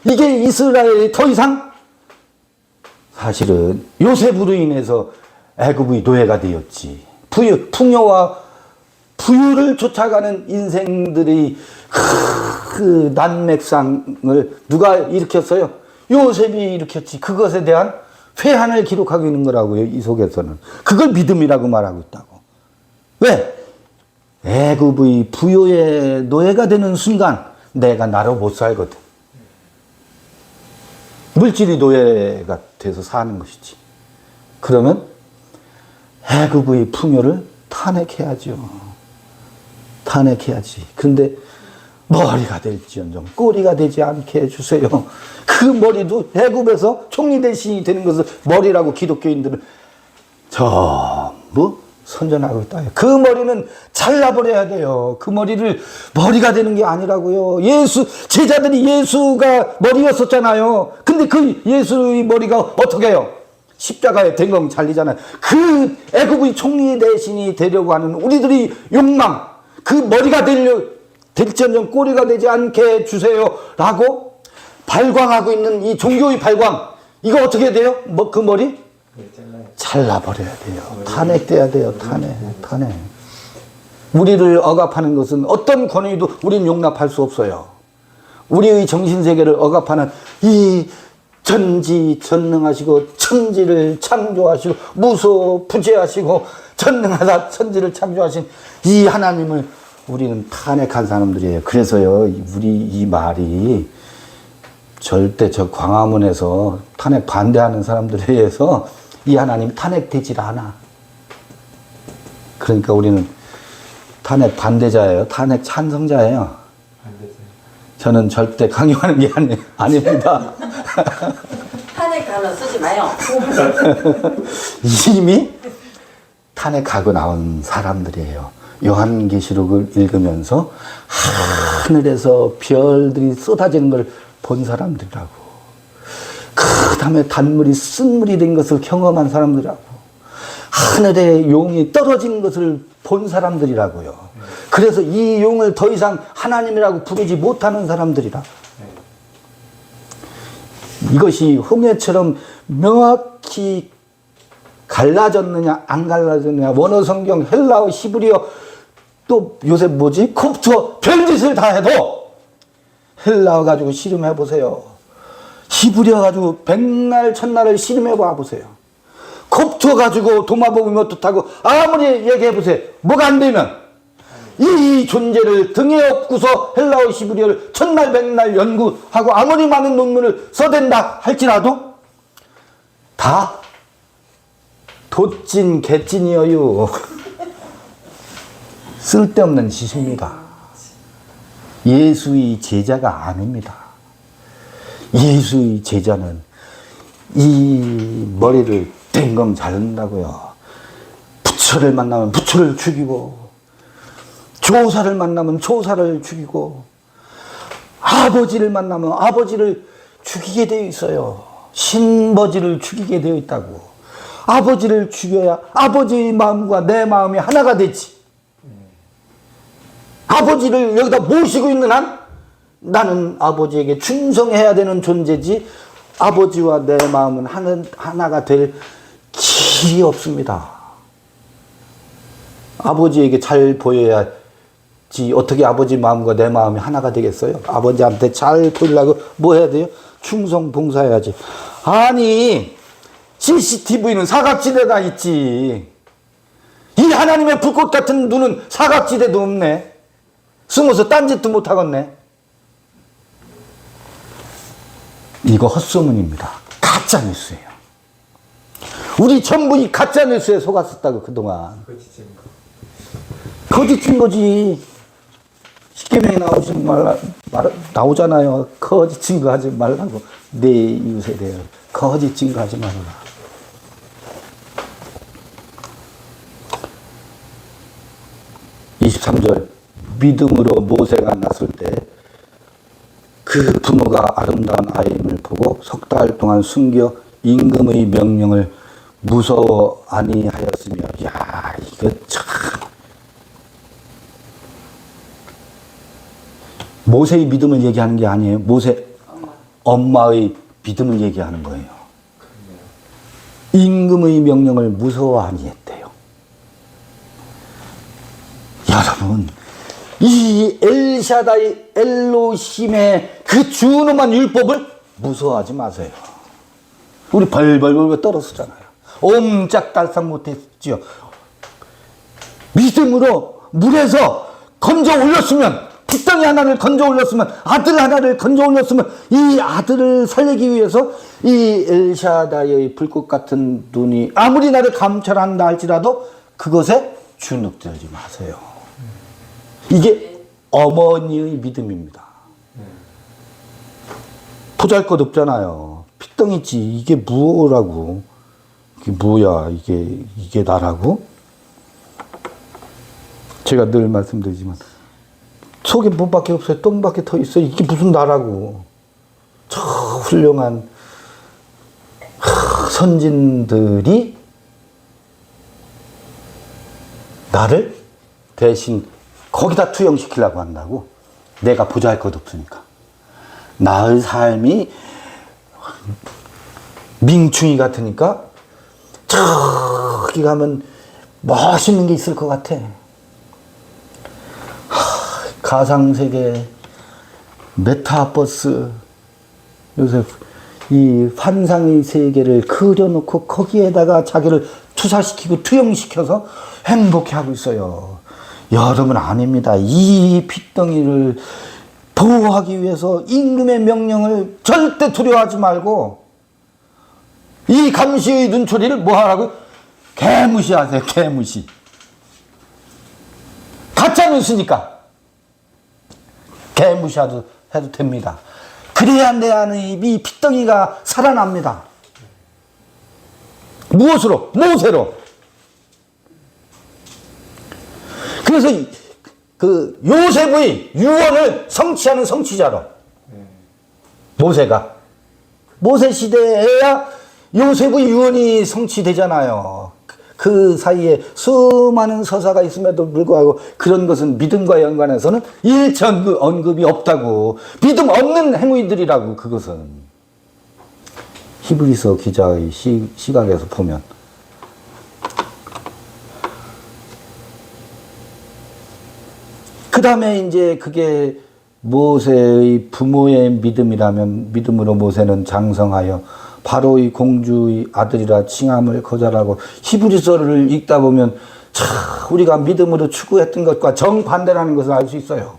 Speaker 1: 이게 이스라엘이 더 이상, 사실은 요셉으로 인해서 애굽의 노예가 되었지. 풍요와 부유를 쫓아가는 인생들이 그 난맥상을 누가 일으켰어요? 요셉이 일으켰지. 그것에 대한 회한을 기록하고 있는 거라고요. 이 속에서는. 그걸 믿음이라고 말하고 있다고. 왜? 애굽의 부요의 노예가 되는 순간 내가 나로 못 살거든. 물질이 노예가 돼서 사는 것이지. 그러면 애굽의 풍요를 탄핵해야죠. 탄핵해야지. 그런데 머리가 될지언정 꼬리가 되지 않게 해주세요. 그 머리도 애굽에서 총리 대신이 되는 것을 머리라고 기독교인들은 전부 선전하고 있다. 그 머리는 잘라버려야 돼요. 그 머리가 되는 게 아니라고요. 제자들이 예수가 머리였었잖아요. 근데 근데 그 예수의 머리가 어떻게 해요? 십자가에 댕강 잘리잖아요. 그 애굽의 총리 대신이 되려고 하는 우리들의 욕망, 그 머리가 될지언정 꼬리가 되지 않게 주세요라고 발광하고 있는 이 종교의 발광, 이거 어떻게 돼요? 그 머리? 잘라버려야 돼요. 탄핵돼야 돼요. 탄핵. 우리를 억압하는 것은 어떤 권위도 우리는 용납할 수 없어요. 우리의 정신세계를 억압하는 이 전지전능하시고 천지를 창조하시고 무소부재하시고 전능하다 천지를 창조하신 이 하나님을 우리는 탄핵한 사람들이에요. 그래서요, 우리 이 말이 절대 저 광화문에서 탄핵 반대하는 사람들에 의해서 이 하나님이 탄핵되질 않아. 그러니까 우리는 탄핵 반대자예요. 탄핵 찬성자예요. 저는 절대 강요하는 게 아닙니다.
Speaker 2: 탄핵 단어 쓰지 마요.
Speaker 1: 이미 탄핵하고 나온 사람들이에요. 요한계시록을 읽으면서 하늘에서 별들이 쏟아지는 걸 본 사람들이라고. 그 다음에 단물이 쓴물이 된 것을 경험한 사람들이라고. 하늘에 용이 떨어진 것을 본 사람들이라고요. 그래서 이 용을 더 이상 하나님이라고 부르지 못하는 사람들이라. 이것이 홍해처럼 명확히 갈라졌느냐 안 갈라졌느냐, 원어 성경 헬라어 히브리어 또 요새 뭐지 콥트어 별짓을 다 해도 헬라어 가지고 씨름해 보세요. 히브리어 가지고 백날 천날을 씨름해 봐 보세요. 콥트어 가지고 도마복이면 어떻다고 아무리 얘기해 보세요. 뭐가 안 되면 이 존재를 등에 업고서 헬라어 히브리어를 천날 백날 연구하고 아무리 많은 논문을 써댄다 할지라도 다 돛진 개찐이어요. 쓸데없는 짓입니다. 예수의 제자가 아닙니다. 예수의 제자는 이 머리를 댕강 자른다고요. 부처를 만나면 부처를 죽이고, 조사를 만나면 조사를 죽이고, 아버지를 만나면 아버지를 죽이게 되어 있어요. 신버지를 죽이게 되어 있다고. 아버지를 죽여야 아버지의 마음과 내 마음이 하나가 되지. 아버지를 여기다 모시고 있는 한 나는 아버지에게 충성해야 되는 존재지, 아버지와 내 마음은 하나가 될 길이 없습니다. 아버지에게 잘 보여야지 어떻게 아버지 마음과 내 마음이 하나가 되겠어요? 아버지한테 잘 보이려고 뭐 해야 돼요? 충성 봉사해야지. 아니 CCTV는 사각지대가 있지. 이 하나님의 불꽃 같은 눈은 사각지대도 없네. 숨어서 딴짓도 못하겠네. 이거 헛소문입니다. 가짜뉴스예요. 우리 전부 이 가짜뉴스에 속았었다고 그동안. 거짓인 거지. 십계명에 나오잖아요. 거짓 증거 하지 말라고. 내 이웃에 대해 거짓 증거 하지 말아라. (23절) 믿음으로 모세가 났을 때 그 부모가 아름다운 아이임을 보고 석 달 동안 숨겨 임금의 명령을 무서워 아니하였으며. 야, 이거 참 모세의 믿음을 얘기하는 게 아니에요. 모세 엄마의 믿음을 얘기하는 거예요. 임금의 명령을 무서워 아니했대요. 여러분, 이 엘샤다이 엘로힘의 그 준엄한 율법을 무서워하지 마세요. 우리 벌벌벌 떨었었잖아요. 옴짝달싹 못했지요. 믿음으로 물에서 건져 올렸으면, 핏덩이 하나를 건져 올렸으면, 아들 하나를 건져 올렸으면, 이 아들을 살리기 위해서 이 엘샤다이의 불꽃 같은 눈이 아무리 나를 감찰한다 할지라도 그것에 주눅들지 마세요. 이게 어머니의 믿음입니다. 보잘것없잖아요. 핏덩이지. 이게 뭐라고? 이게 뭐야? 이게 나라고? 제가 늘 말씀드리지만 속에 뭐밖에 없어요. 똥밖에 더 있어요. 이게 무슨 나라고? 저 훌륭한 선진들이 나를 대신 거기다 투영시키려고 한다고. 내가 보잘것 없으니까. 나의 삶이 민충이 같으니까 저기 가면 멋있는 게 있을 것 같아. 가상세계, 메타버스, 요새 이 환상의 세계를 그려놓고 거기에다가 자기를 투사시키고 투영시켜서 행복해하고 있어요. 여러분 아닙니다. 이 핏덩이를 보호하기 위해서 임금의 명령을 절대 두려워하지 말고 이 감시의 눈초리를 뭐 하라고? 개무시하세요. 개무시. 가짜 뉴스니까 개무시해도 해도 됩니다. 그래야 내 안의 이 핏덩이가 살아납니다. 무엇으로? 모세로. 그래서 그 요셉의 유언을 성취하는 성취자로 모세가 모세 시대에야 요셉의 유언이 성취되잖아요. 그 사이에 수많은 서사가 있음에도 불구하고 그런 것은 믿음과 연관해서는 일체 언급이 없다고. 믿음 없는 행위들이라고. 그것은 히브리서 기자의 시각에서 보면 그 다음에 이제 그게 모세의 부모의 믿음이라면 믿음으로 모세는 장성하여 바로의 공주의 아들이라 칭함을 거절하고. 히브리서를 읽다 보면 참 우리가 믿음으로 추구했던 것과 정반대라는 것을 알 수 있어요.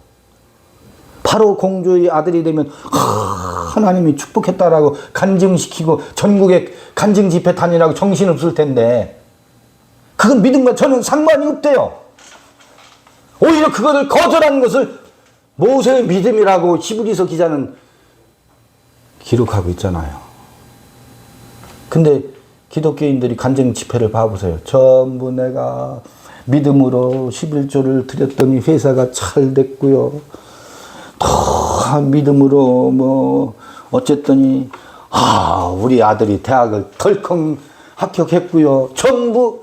Speaker 1: 바로 공주의 아들이 되면 하나님이 축복했다라고 간증시키고 전국에 간증 집회 다니라고 정신없을 텐데 그건 믿음과 저는 상관이 없대요. 오히려 그것을 거절한 것을 모세의 믿음이라고 히브리서 기자는 기록하고 있잖아요. 근데 기독교인들이 간증 집회를 봐보세요. 전부 내가 믿음으로 11조를 드렸더니 회사가 잘 됐고요. 또 믿음으로 뭐 어쨌더니 우리 아들이 대학을 덜컹 합격했고요. 전부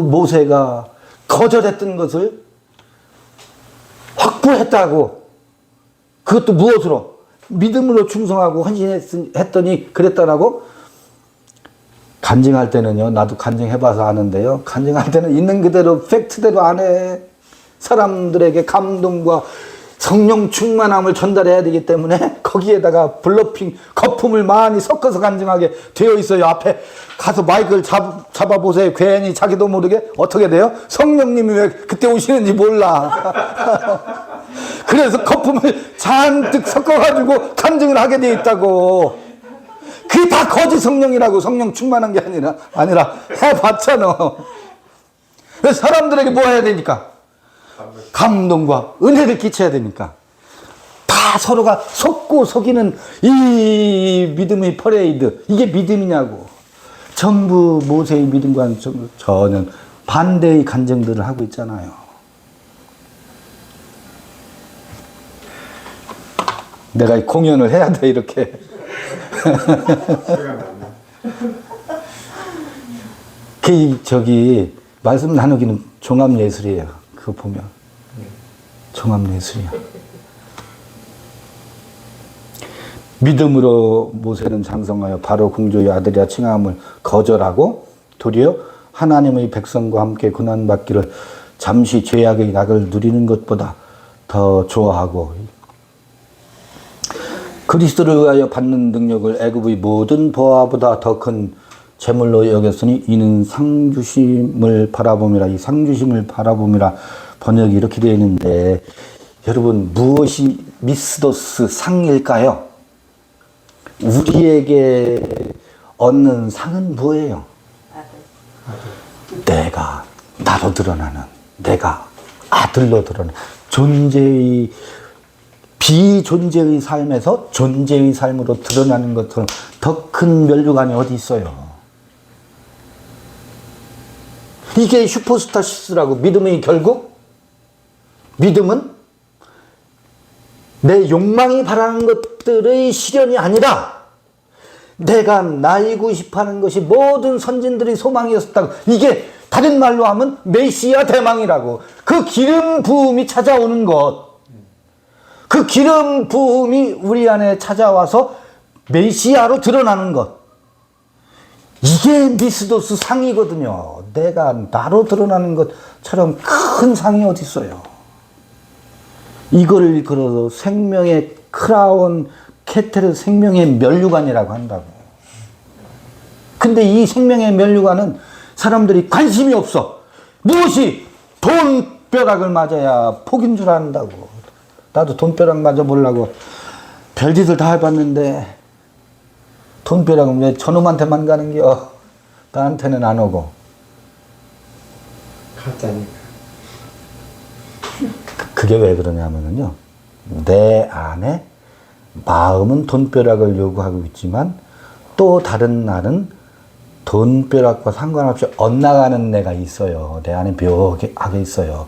Speaker 1: 모세가 거절했던 것을 확보했다고. 그것도 무엇으로? 믿음으로 충성하고 헌신했더니 그랬다라고. 간증할 때는요, 나도 간증해봐서 아는데요, 간증할 때는 있는 그대로 팩트대로 안 해. 사람들에게 감동과 성령 충만함을 전달해야 되기 때문에 거기에다가 블러핑, 거품을 많이 섞어서 간증하게 되어 있어요. 앞에 가서 마이크를 잡아보세요. 괜히 자기도 모르게 어떻게 돼요? 성령님이 왜 그때 오시는지 몰라. 그래서 거품을 잔뜩 섞어가지고 간증을 하게 되어 있다고. 그게 다 거짓 성령이라고. 성령 충만한 게 아니라 해봤잖아. 그래서 사람들에게 뭐 해야 되니까? 감동과 은혜를 끼쳐야 되니까. 다 서로가 속고 속이는 이 믿음의 퍼레이드, 이게 믿음이냐고. 전부 모세의 믿음과는 전혀 반대의 간증들을 하고 있잖아요. 내가 공연을 해야 돼 이렇게. 저기 말씀 나누기는 종합예술이에요. 그거 보면 종합예술이야. 믿음으로 모세는 장성하여 바로 공주의 아들이라 칭함을 거절하고 도리어 하나님의 백성과 함께 고난받기를 잠시 죄악의 낙을 누리는 것보다 더 좋아하고 그리스도를 위하여 받는 능력을 애굽의 모든 보화보다 더 큰 재물로 여겼으니 이는 상주심을 바라봄이라. 이 상주심을 바라봄이라 번역이 이렇게 되어 있는데, 여러분 무엇이 미스도스 상일까요? 우리에게 얻는 상은 뭐예요? 내가 나로 드러나는, 내가 아들로 드러나는 존재의, 비존재의 삶에서 존재의 삶으로 드러나는 것처럼 더 큰 면류관이 어디 있어요? 이게 슈퍼스타시스라고. 믿음의 결국, 믿음은 내 욕망이 바라는 것들의 실현이 아니라 내가 나이고 싶어하는 것이 모든 선진들의 소망이었다고. 이게 다른 말로 하면 메시아 대망이라고. 그 기름 부음이 찾아오는 것. 그 기름 부음이 우리 안에 찾아와서 메시아로 드러나는 것. 이게 미스도스 상이거든요. 내가 나로 드러나는 것처럼 큰 상이 어디 있어요. 이거를 걸어서 생명의 크라운 케테르 생명의 면류관이라고 한다고. 근데 이 생명의 면류관은 사람들이 관심이 없어. 무엇이 돈벼락을 맞아야 복인 줄 안다고. 나도 돈벼락 맞아보려고 별짓을 다 해봤는데 돈벼락은 왜 저놈한테만 가는겨? 나한테는 안 오고.
Speaker 3: 가짜니까.
Speaker 1: 그게 왜 그러냐면요. 내 안에 마음은 돈벼락을 요구하고 있지만 또 다른 날은 돈벼락과 상관없이 엇나가는 내가 있어요. 내 안에 묘하게 있어요.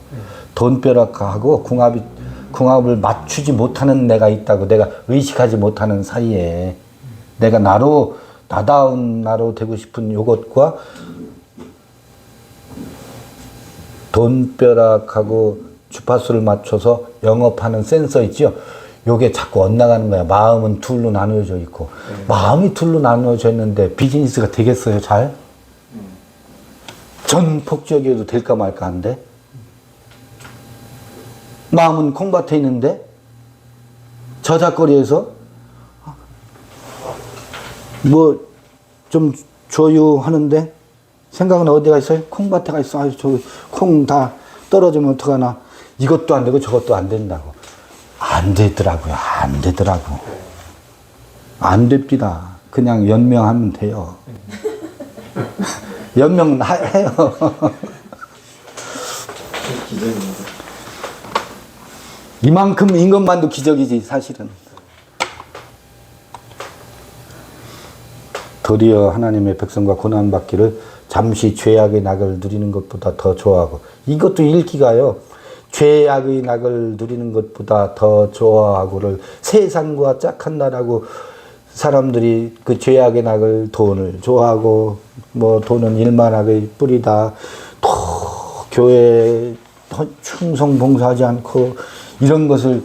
Speaker 1: 돈벼락하고 궁합을 맞추지 못하는 내가 있다고. 내가 의식하지 못하는 사이에 내가 나다운 나로 되고 싶은 요것과 돈벼락하고 주파수를 맞춰서 영업하는 센서 있죠. 요게 자꾸 엇나가는 거야. 마음은 둘로 나누어져 있고. 마음이 둘로 나누어져 있는데 비즈니스가 되겠어요, 잘? 전폭적이어도 될까 말까 한데. 마음은 콩밭에 있는데 저작거리에서 뭐 좀 줘요 하는데 생각은 어디가 있어요? 콩밭에 가 있어. 아유, 저 콩 다 떨어지면 어떡하나. 이것도 안 되고 저것도 안 된다고. 안 되더라고요. 안 되더라고. 안 됩니다. 그냥 연명하면 돼요. 연명은 해요.
Speaker 3: 기적입니다.
Speaker 1: 이만큼인 것만도 기적이지, 사실은. 도리어 하나님의 백성과 고난받기를 잠시 죄악의 낙을 누리는 것보다 더 좋아하고. 이것도 읽기가요. 죄악의 낙을 누리는 것보다 더 좋아하고를 세상과 짝한 나라고 사람들이 그 죄악의 낙을 돈을 좋아하고 뭐 돈은 일만악의 뿌리다. 또 교회에 충성 봉사하지 않고 이런 것을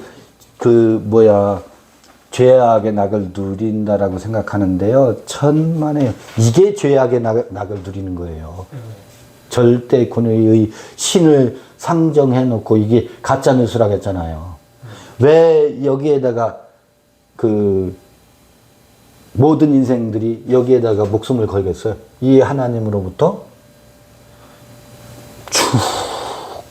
Speaker 1: 죄악의 낙을 누린다라고 생각하는데요. 천만에 이게 죄악의 낙을 누리는 거예요. 절대 권위의 신을 상정해 놓고 이게 가짜 뉴스라고 했잖아요. 왜 여기에다가 모든 인생들이 여기에다가 목숨을 걸겠어요? 이 하나님으로부터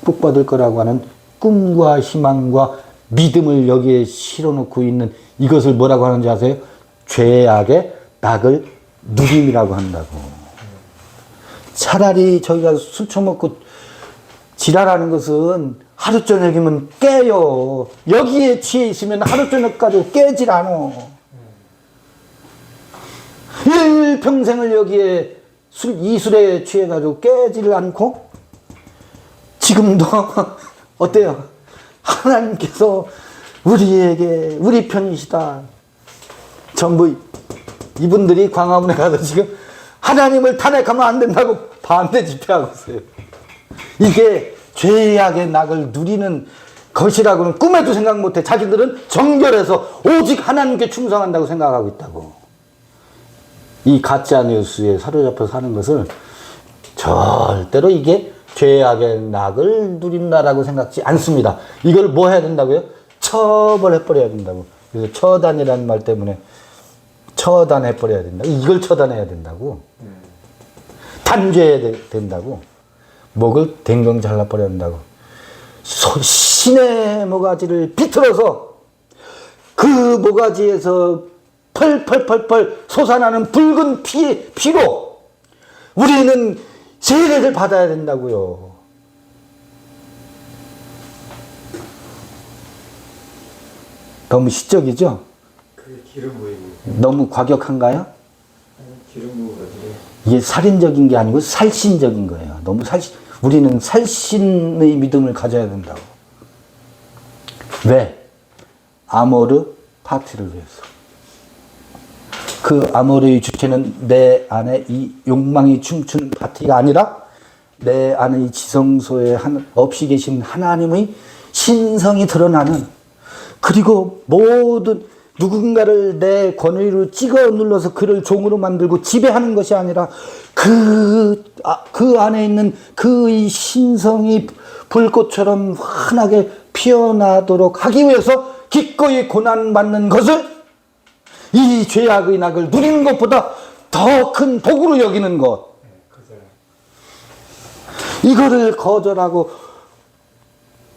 Speaker 1: 축복받을 거라고 하는 꿈과 희망과 믿음을 여기에 실어놓고 있는 이것을 뭐라고 하는지 아세요? 죄악의 낙을 누림이라고 한다고. 차라리 저희가 술 처먹고 지랄하는 것은 하루 저녁이면 깨요. 여기에 취해 있으면 하루 저녁 가지고 깨질 않아. 일평생을 여기에 이 술에 취해가지고 깨지를 않고 지금도 어때요? 하나님께서 우리에게 우리 편이시다. 전부 이분들이 광화문에 가서 지금 하나님을 탄핵하면 안 된다고 반대 집회하고 있어요. 이게 죄악의 낙을 누리는 것이라고는 꿈에도 생각 못해. 자기들은 정결해서 오직 하나님께 충성한다고 생각하고 있다고. 이 가짜 뉴스에 사로잡혀 사는 것을 절대로 이게 죄악의 낙을 누린다라고 생각지 않습니다. 이걸 뭐 해야 된다고요? 처벌해버려야 된다고. 그래서 처단이라는 말 때문에 처단해버려야 된다고. 이걸 처단해야 된다고. 단죄해야 된다고. 목을 댕강 잘라버려야 된다고. 신의 모가지를 비틀어서 그 모가지에서 펄펄펄펄 솟아나는 붉은 피로 우리는 세례를 받아야 된다고요. 너무 시적이죠?
Speaker 3: 그게 기름 부이고.
Speaker 1: 너무 과격한가요?
Speaker 3: 기름 부어가지고.
Speaker 1: 이게 살인적인 게 아니고 살신적인 거예요. 너무 우리는 살신의 믿음을 가져야 된다고. 왜? 아모르 파티를 위해서. 그 그 아모르의 주체는 내 안에 이 욕망이 춤추는 파티가 아니라 내 안의 지성소에 없이 계신 하나님의 신성이 드러나는, 그리고 모든 누군가를 내 권위로 찍어 눌러서 그를 종으로 만들고 지배하는 것이 아니라 그 안에 있는 그의 신성이 불꽃처럼 환하게 피어나도록 하기 위해서 기꺼이 고난받는 것을, 이 죄악의 낙을 누리는 것보다 더 큰 복으로 여기는 것, 이거를 거절하고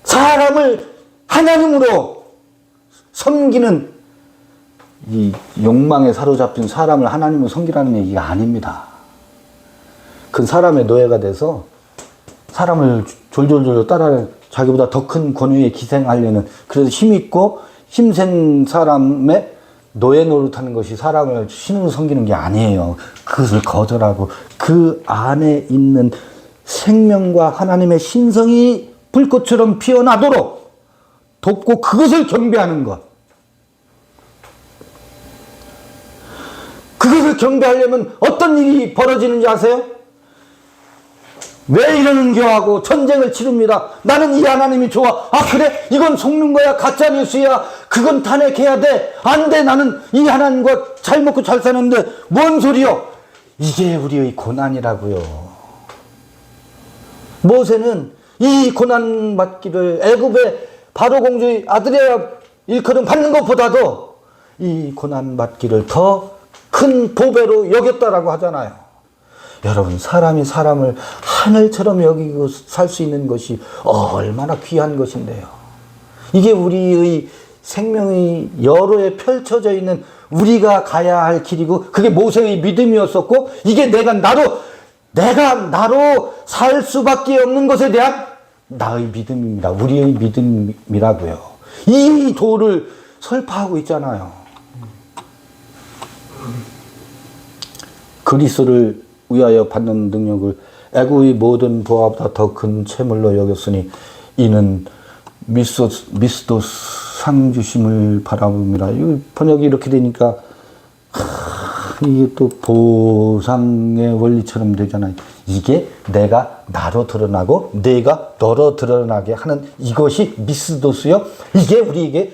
Speaker 1: 사람을 하나님으로 섬기는, 이 욕망에 사로잡힌 사람을 하나님으로 섬기라는 얘기가 아닙니다. 그 사람의 노예가 돼서 사람을 졸졸졸 따라 자기보다 더 큰 권위에 기생하려는, 그래서 힘있고 힘센 사람의 노예 노릇하는 것이 사람을 신으로 섬기는 게 아니에요. 그것을 거절하고 그 안에 있는 생명과 하나님의 신성이 불꽃처럼 피어나도록 돕고 그것을 경배하는 것. 그것을 경배하려면 어떤 일이 벌어지는지 아세요? 왜 이러는겨 하고 전쟁을 치릅니다. 나는 이 하나님이 좋아. 아 그래? 이건 속는 거야. 가짜뉴스야. 그건 탄핵해야 돼. 안 돼. 나는 이 하나님과 잘 먹고 잘 사는데 뭔 소리요? 이게 우리의 고난이라고요. 모세는 이 고난 받기를 애굽의 바로 공주의 아들이야 일컬음 받는 것보다도 이 고난 받기를 더 큰 보배로 여겼다라고 하잖아요. 여러분, 사람이 사람을 하늘처럼 여기고 살 수 있는 것이 얼마나 귀한 것인데요. 이게 우리의 생명의 여로에 펼쳐져 있는 우리가 가야 할 길이고, 그게 모세의 믿음이었었고, 이게 내가 나로 살 수밖에 없는 것에 대한 나의 믿음입니다. 우리의 믿음이라고요. 이 도를 설파하고 있잖아요. 그리스도를 위하여 받는 능력을 애굽의 모든 보화보다 더 큰 채물로 여겼으니 이는 미스도스 상 주심을 바라봅니다. 이 번역이 이렇게 되니까 이게 또 보상의 원리처럼 되잖아요. 이게 내가 나로 드러나고 내가 너로 드러나게 하는 이것이 미스도스요. 이게 우리에게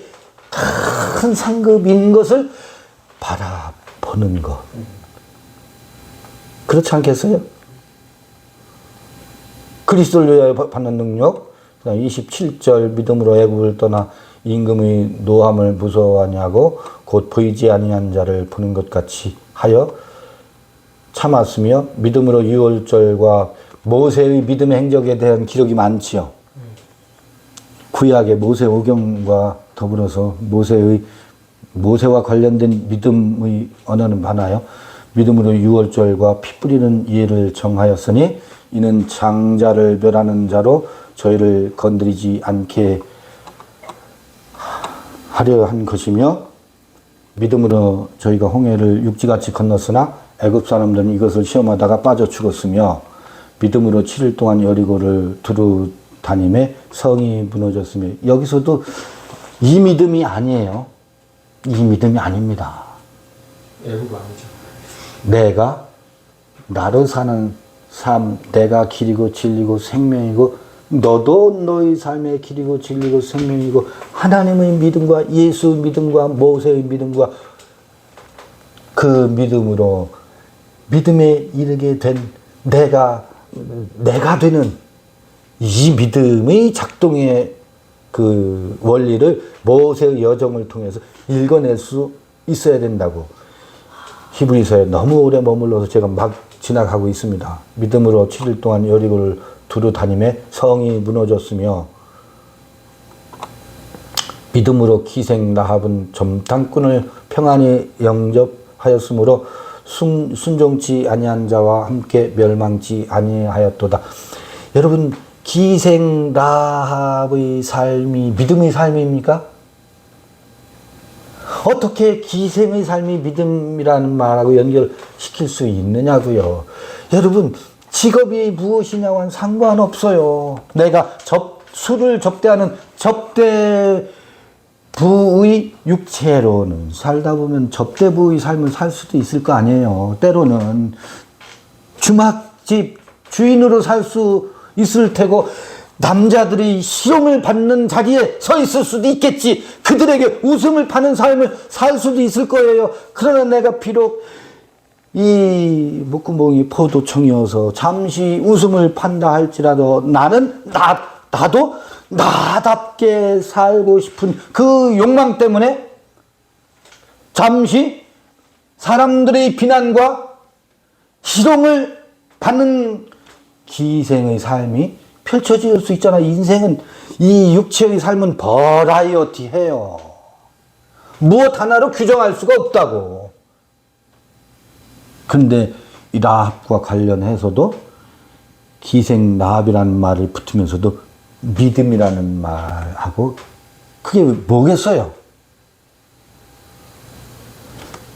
Speaker 1: 큰 상급인 것을 바라보는 것. 그렇지 않겠어요? 그리스도를 위하여 받는 능력, 27절 믿음으로 애굽을 떠나 임금의 노함을 무서워하냐고 곧 보이지 아니한 자를 보는 것 같이 하여 참았으며, 믿음으로 6월절과 모세의 믿음의 행적에 대한 기록이 많지요. 구약의 모세 오경과 더불어서 모세와 관련된 믿음의 언어는 많아요. 믿음으로 6월절과 피 뿌리는 예를 정하였으니 이는 장자를 멸하는 자로 저희를 건드리지 않게 하려 한 것이며, 믿음으로 저희가 홍해를 육지같이 건넜으나 애굽 사람들은 이것을 시험하다가 빠져 죽었으며, 믿음으로 7일 동안 여리고를 두루 다님에 성이 무너졌으며. 여기서도 이 믿음이 아니에요. 이 믿음이 아닙니다.
Speaker 3: 애국 아니죠.
Speaker 1: 내가 나로 사는 삶, 내가 길이고 진리고 생명이고 너도 너의 삶의 길이고 진리고 생명이고 하나님의 믿음과 예수의 믿음과 모세의 믿음과 그 믿음으로 믿음에 이르게 된 내가 되는 이 믿음의 작동의 그 원리를 모세의 여정을 통해서 읽어낼 수 있어야 된다고. 히브리서에 너무 오래 머물러서 제가 막 지나가고 있습니다. 믿음으로 7일 동안 여리고를 두루 다니며 성이 무너졌으며, 믿음으로 기생 라합은 점탕꾼을 평안히 영접하였으므로 순종치 아니한 자와 함께 멸망치 아니하였도다. 여러분, 기생 라합의 삶이 믿음의 삶입니까? 어떻게 기생의 삶이 믿음이라는 말하고 연결시킬 수 있느냐고요. 여러분, 직업이 무엇이냐와는 상관없어요. 내가 술을 접대하는 접대의 부의 육체로는 살다 보면 접대부의 삶을 살 수도 있을 거 아니에요. 때로는 주막집 주인으로 살 수 있을 테고 남자들이 시험을 받는 자리에 서 있을 수도 있겠지. 그들에게 웃음을 파는 삶을 살 수도 있을 거예요. 그러나 내가 비록 이 목구멍이 포도청이어서 잠시 웃음을 판다 할지라도 나는 나도 나답게 살고 싶은 그 욕망 때문에 잠시 사람들의 비난과 희롱을 받는 기생의 삶이 펼쳐질 수 있잖아. 인생은, 이 육체의 삶은 버라이어티해요. 무엇 하나로 규정할 수가 없다고. 근데 이 라합과 관련해서도 기생라합이라는 말을 붙으면서도 믿음이라는 말하고, 그게 뭐겠어요?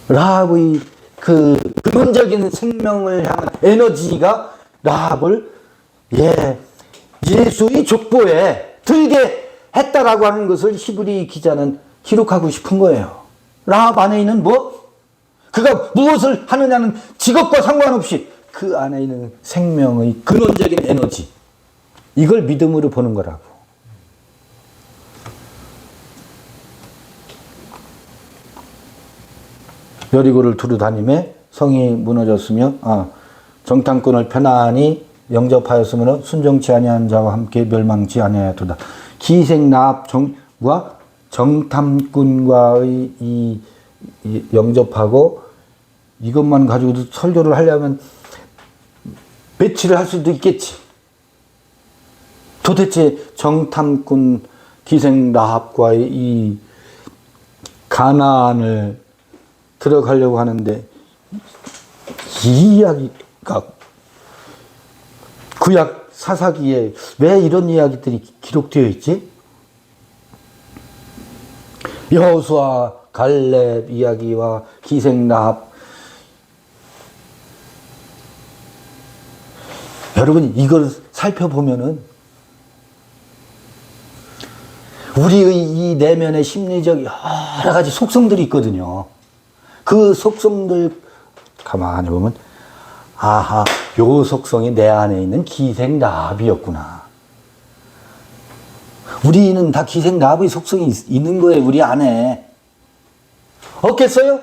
Speaker 1: 라합의 그 근원적인 생명을 향한 에너지가 라합을 예수의 족보에 들게 했다라고 하는 것을 히브리 기자는 기록하고 싶은 거예요. 라합 안에 있는 뭐? 그가 무엇을 하느냐는 직업과 상관없이 그 안에 있는 생명의 근원적인 에너지, 이걸 믿음으로 보는 거라고. 여리고를 두루 다니매 성이 무너졌으며 정탐꾼을 편안히 영접하였으므로 순종치 아니한 자와 함께 멸망치 아니하였도다. 기생라합과 정탐꾼과의 이 영접하고 이것만 가지고도 설교를 하려면 며칠을 할 수도 있겠지. 도대체 정탐꾼 기생라합과의 이 가나안을 들어가려고 하는데 이 이야기가 구약 사사기에 왜 이런 이야기들이 기록되어 있지? 여호수아 갈렙 이야기와 기생라합, 여러분 이걸 살펴보면은 우리의 이 내면의 심리적 여러 가지 속성들이 있거든요. 그 속성들 가만히 보면 아하, 요 속성이 내 안에 있는 기생라합이었구나. 우리는 다 기생라합의 속성이 있는 거예요. 우리 안에. 없겠어요?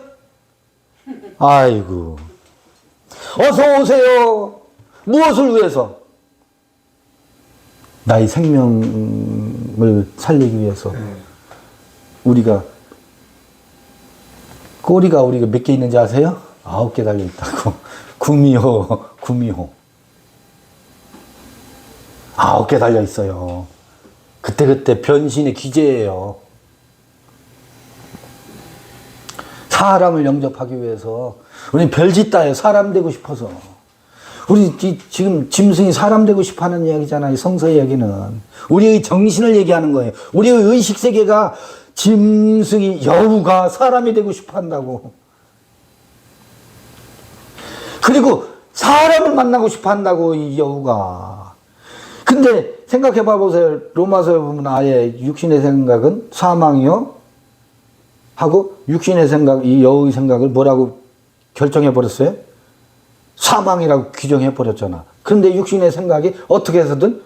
Speaker 1: 아이고. 어서 오세요. 무엇을 위해서? 나의 생명을 살리기 위해서. 우리가 꼬리가 우리가 몇 개 있는지 아세요? 9개 달려있다고. 구미호. 9개 달려있어요. 그때 변신의 기제예요. 사람을 영접하기 위해서. 우리는 별짓 다해 사람 되고 싶어서. 우리 지금 짐승이 사람 되고 싶어 하는 이야기잖아요. 성서 이야기는. 우리의 정신을 얘기하는 거예요. 우리의 의식세계가 짐승이, 여우가 사람이 되고 싶어 한다고. 그리고 사람을 만나고 싶어 한다고, 이 여우가. 근데 생각해 봐 보세요. 로마서에 보면 아예 육신의 생각은 사망이요 하고, 육신의 생각, 이 여우의 생각을 뭐라고 결정해 버렸어요? 사망이라고 규정해 버렸잖아. 그런데 육신의 생각이 어떻게 해서든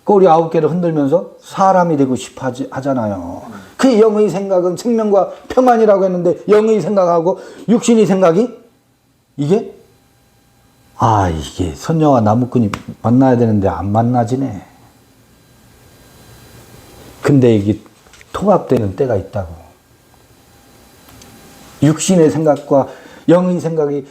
Speaker 1: 꼬리 9개를 흔들면서 사람이 되고 싶어 하잖아요. 그 영의 생각은 생명과 평안이라고 했는데, 영의 생각하고 육신의 생각이 이게 선녀와 나무꾼이 만나야 되는데 안 만나지네. 근데 이게 통합되는 때가 있다고. 육신의 생각과 영의 생각이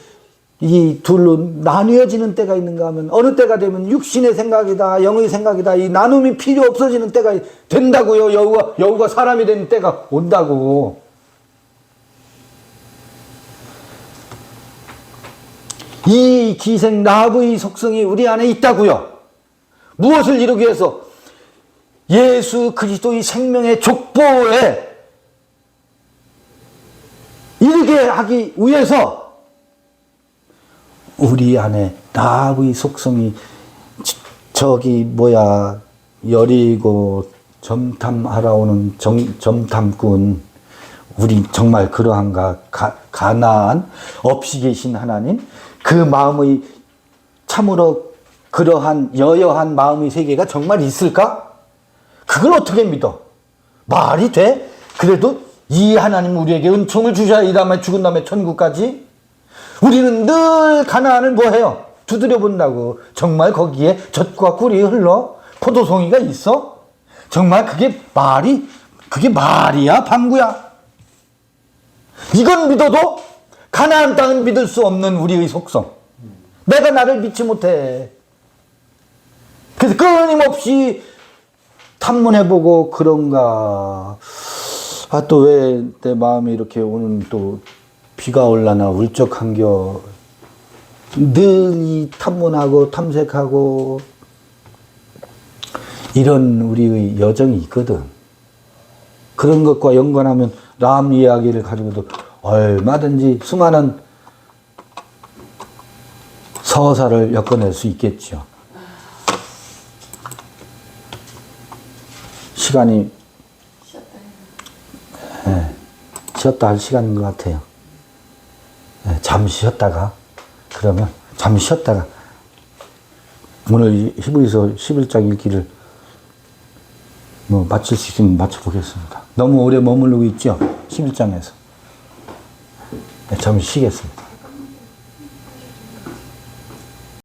Speaker 1: 이 둘로 나뉘어지는 때가 있는가 하면, 어느 때가 되면 육신의 생각이다, 영의 생각이다, 이 나눔이 필요 없어지는 때가 된다고요. 여우가 사람이 되는 때가 온다고. 이 기생라합의 속성이 우리 안에 있다고요. 무엇을 이루기 위해서? 예수 그리스도의 생명의 족보에 이르게 하기 위해서 우리 안에 라합의 속성이 여리고 점탐하러 오는 점탐꾼, 우리 정말 그러한가? 가나안 없이 계신 하나님, 그 마음의 참으로 그러한 여여한 마음의 세계가 정말 있을까? 그걸 어떻게 믿어? 말이 돼? 그래도 이 하나님 우리에게 은총을 주셔야 이 다음에 죽은 다음에 천국까지? 우리는 늘 가나안을 뭐해요? 두드려 본다고. 정말 거기에 젖과 꿀이 흘러? 포도송이가 있어? 정말 그게 말이야? 방구야? 이건 믿어도 가나안 땅은 믿을 수 없는 우리의 속성. 내가 나를 믿지 못해. 그래서 끊임없이 탐문해보고 그런가. 아, 또 왜 내 마음에 이렇게 오는 또 비가 올라나 울적한겨. 늘 이 탐문하고 탐색하고 이런 우리의 여정이 있거든. 그런 것과 연관하면 람 이야기를 가지고도 얼마든지 수많은 서사를 엮어낼 수 있겠죠. 시간이 쉬었다 할 시간인 것 같아요. 잠시 쉬었다가 그러면 잠시 쉬었다가 오늘 히브리서 11장 읽기를 마칠 수 있으면 마쳐보겠습니다. 너무 오래 머무르고 있죠? 11장에서. 잠시 쉬겠습니다.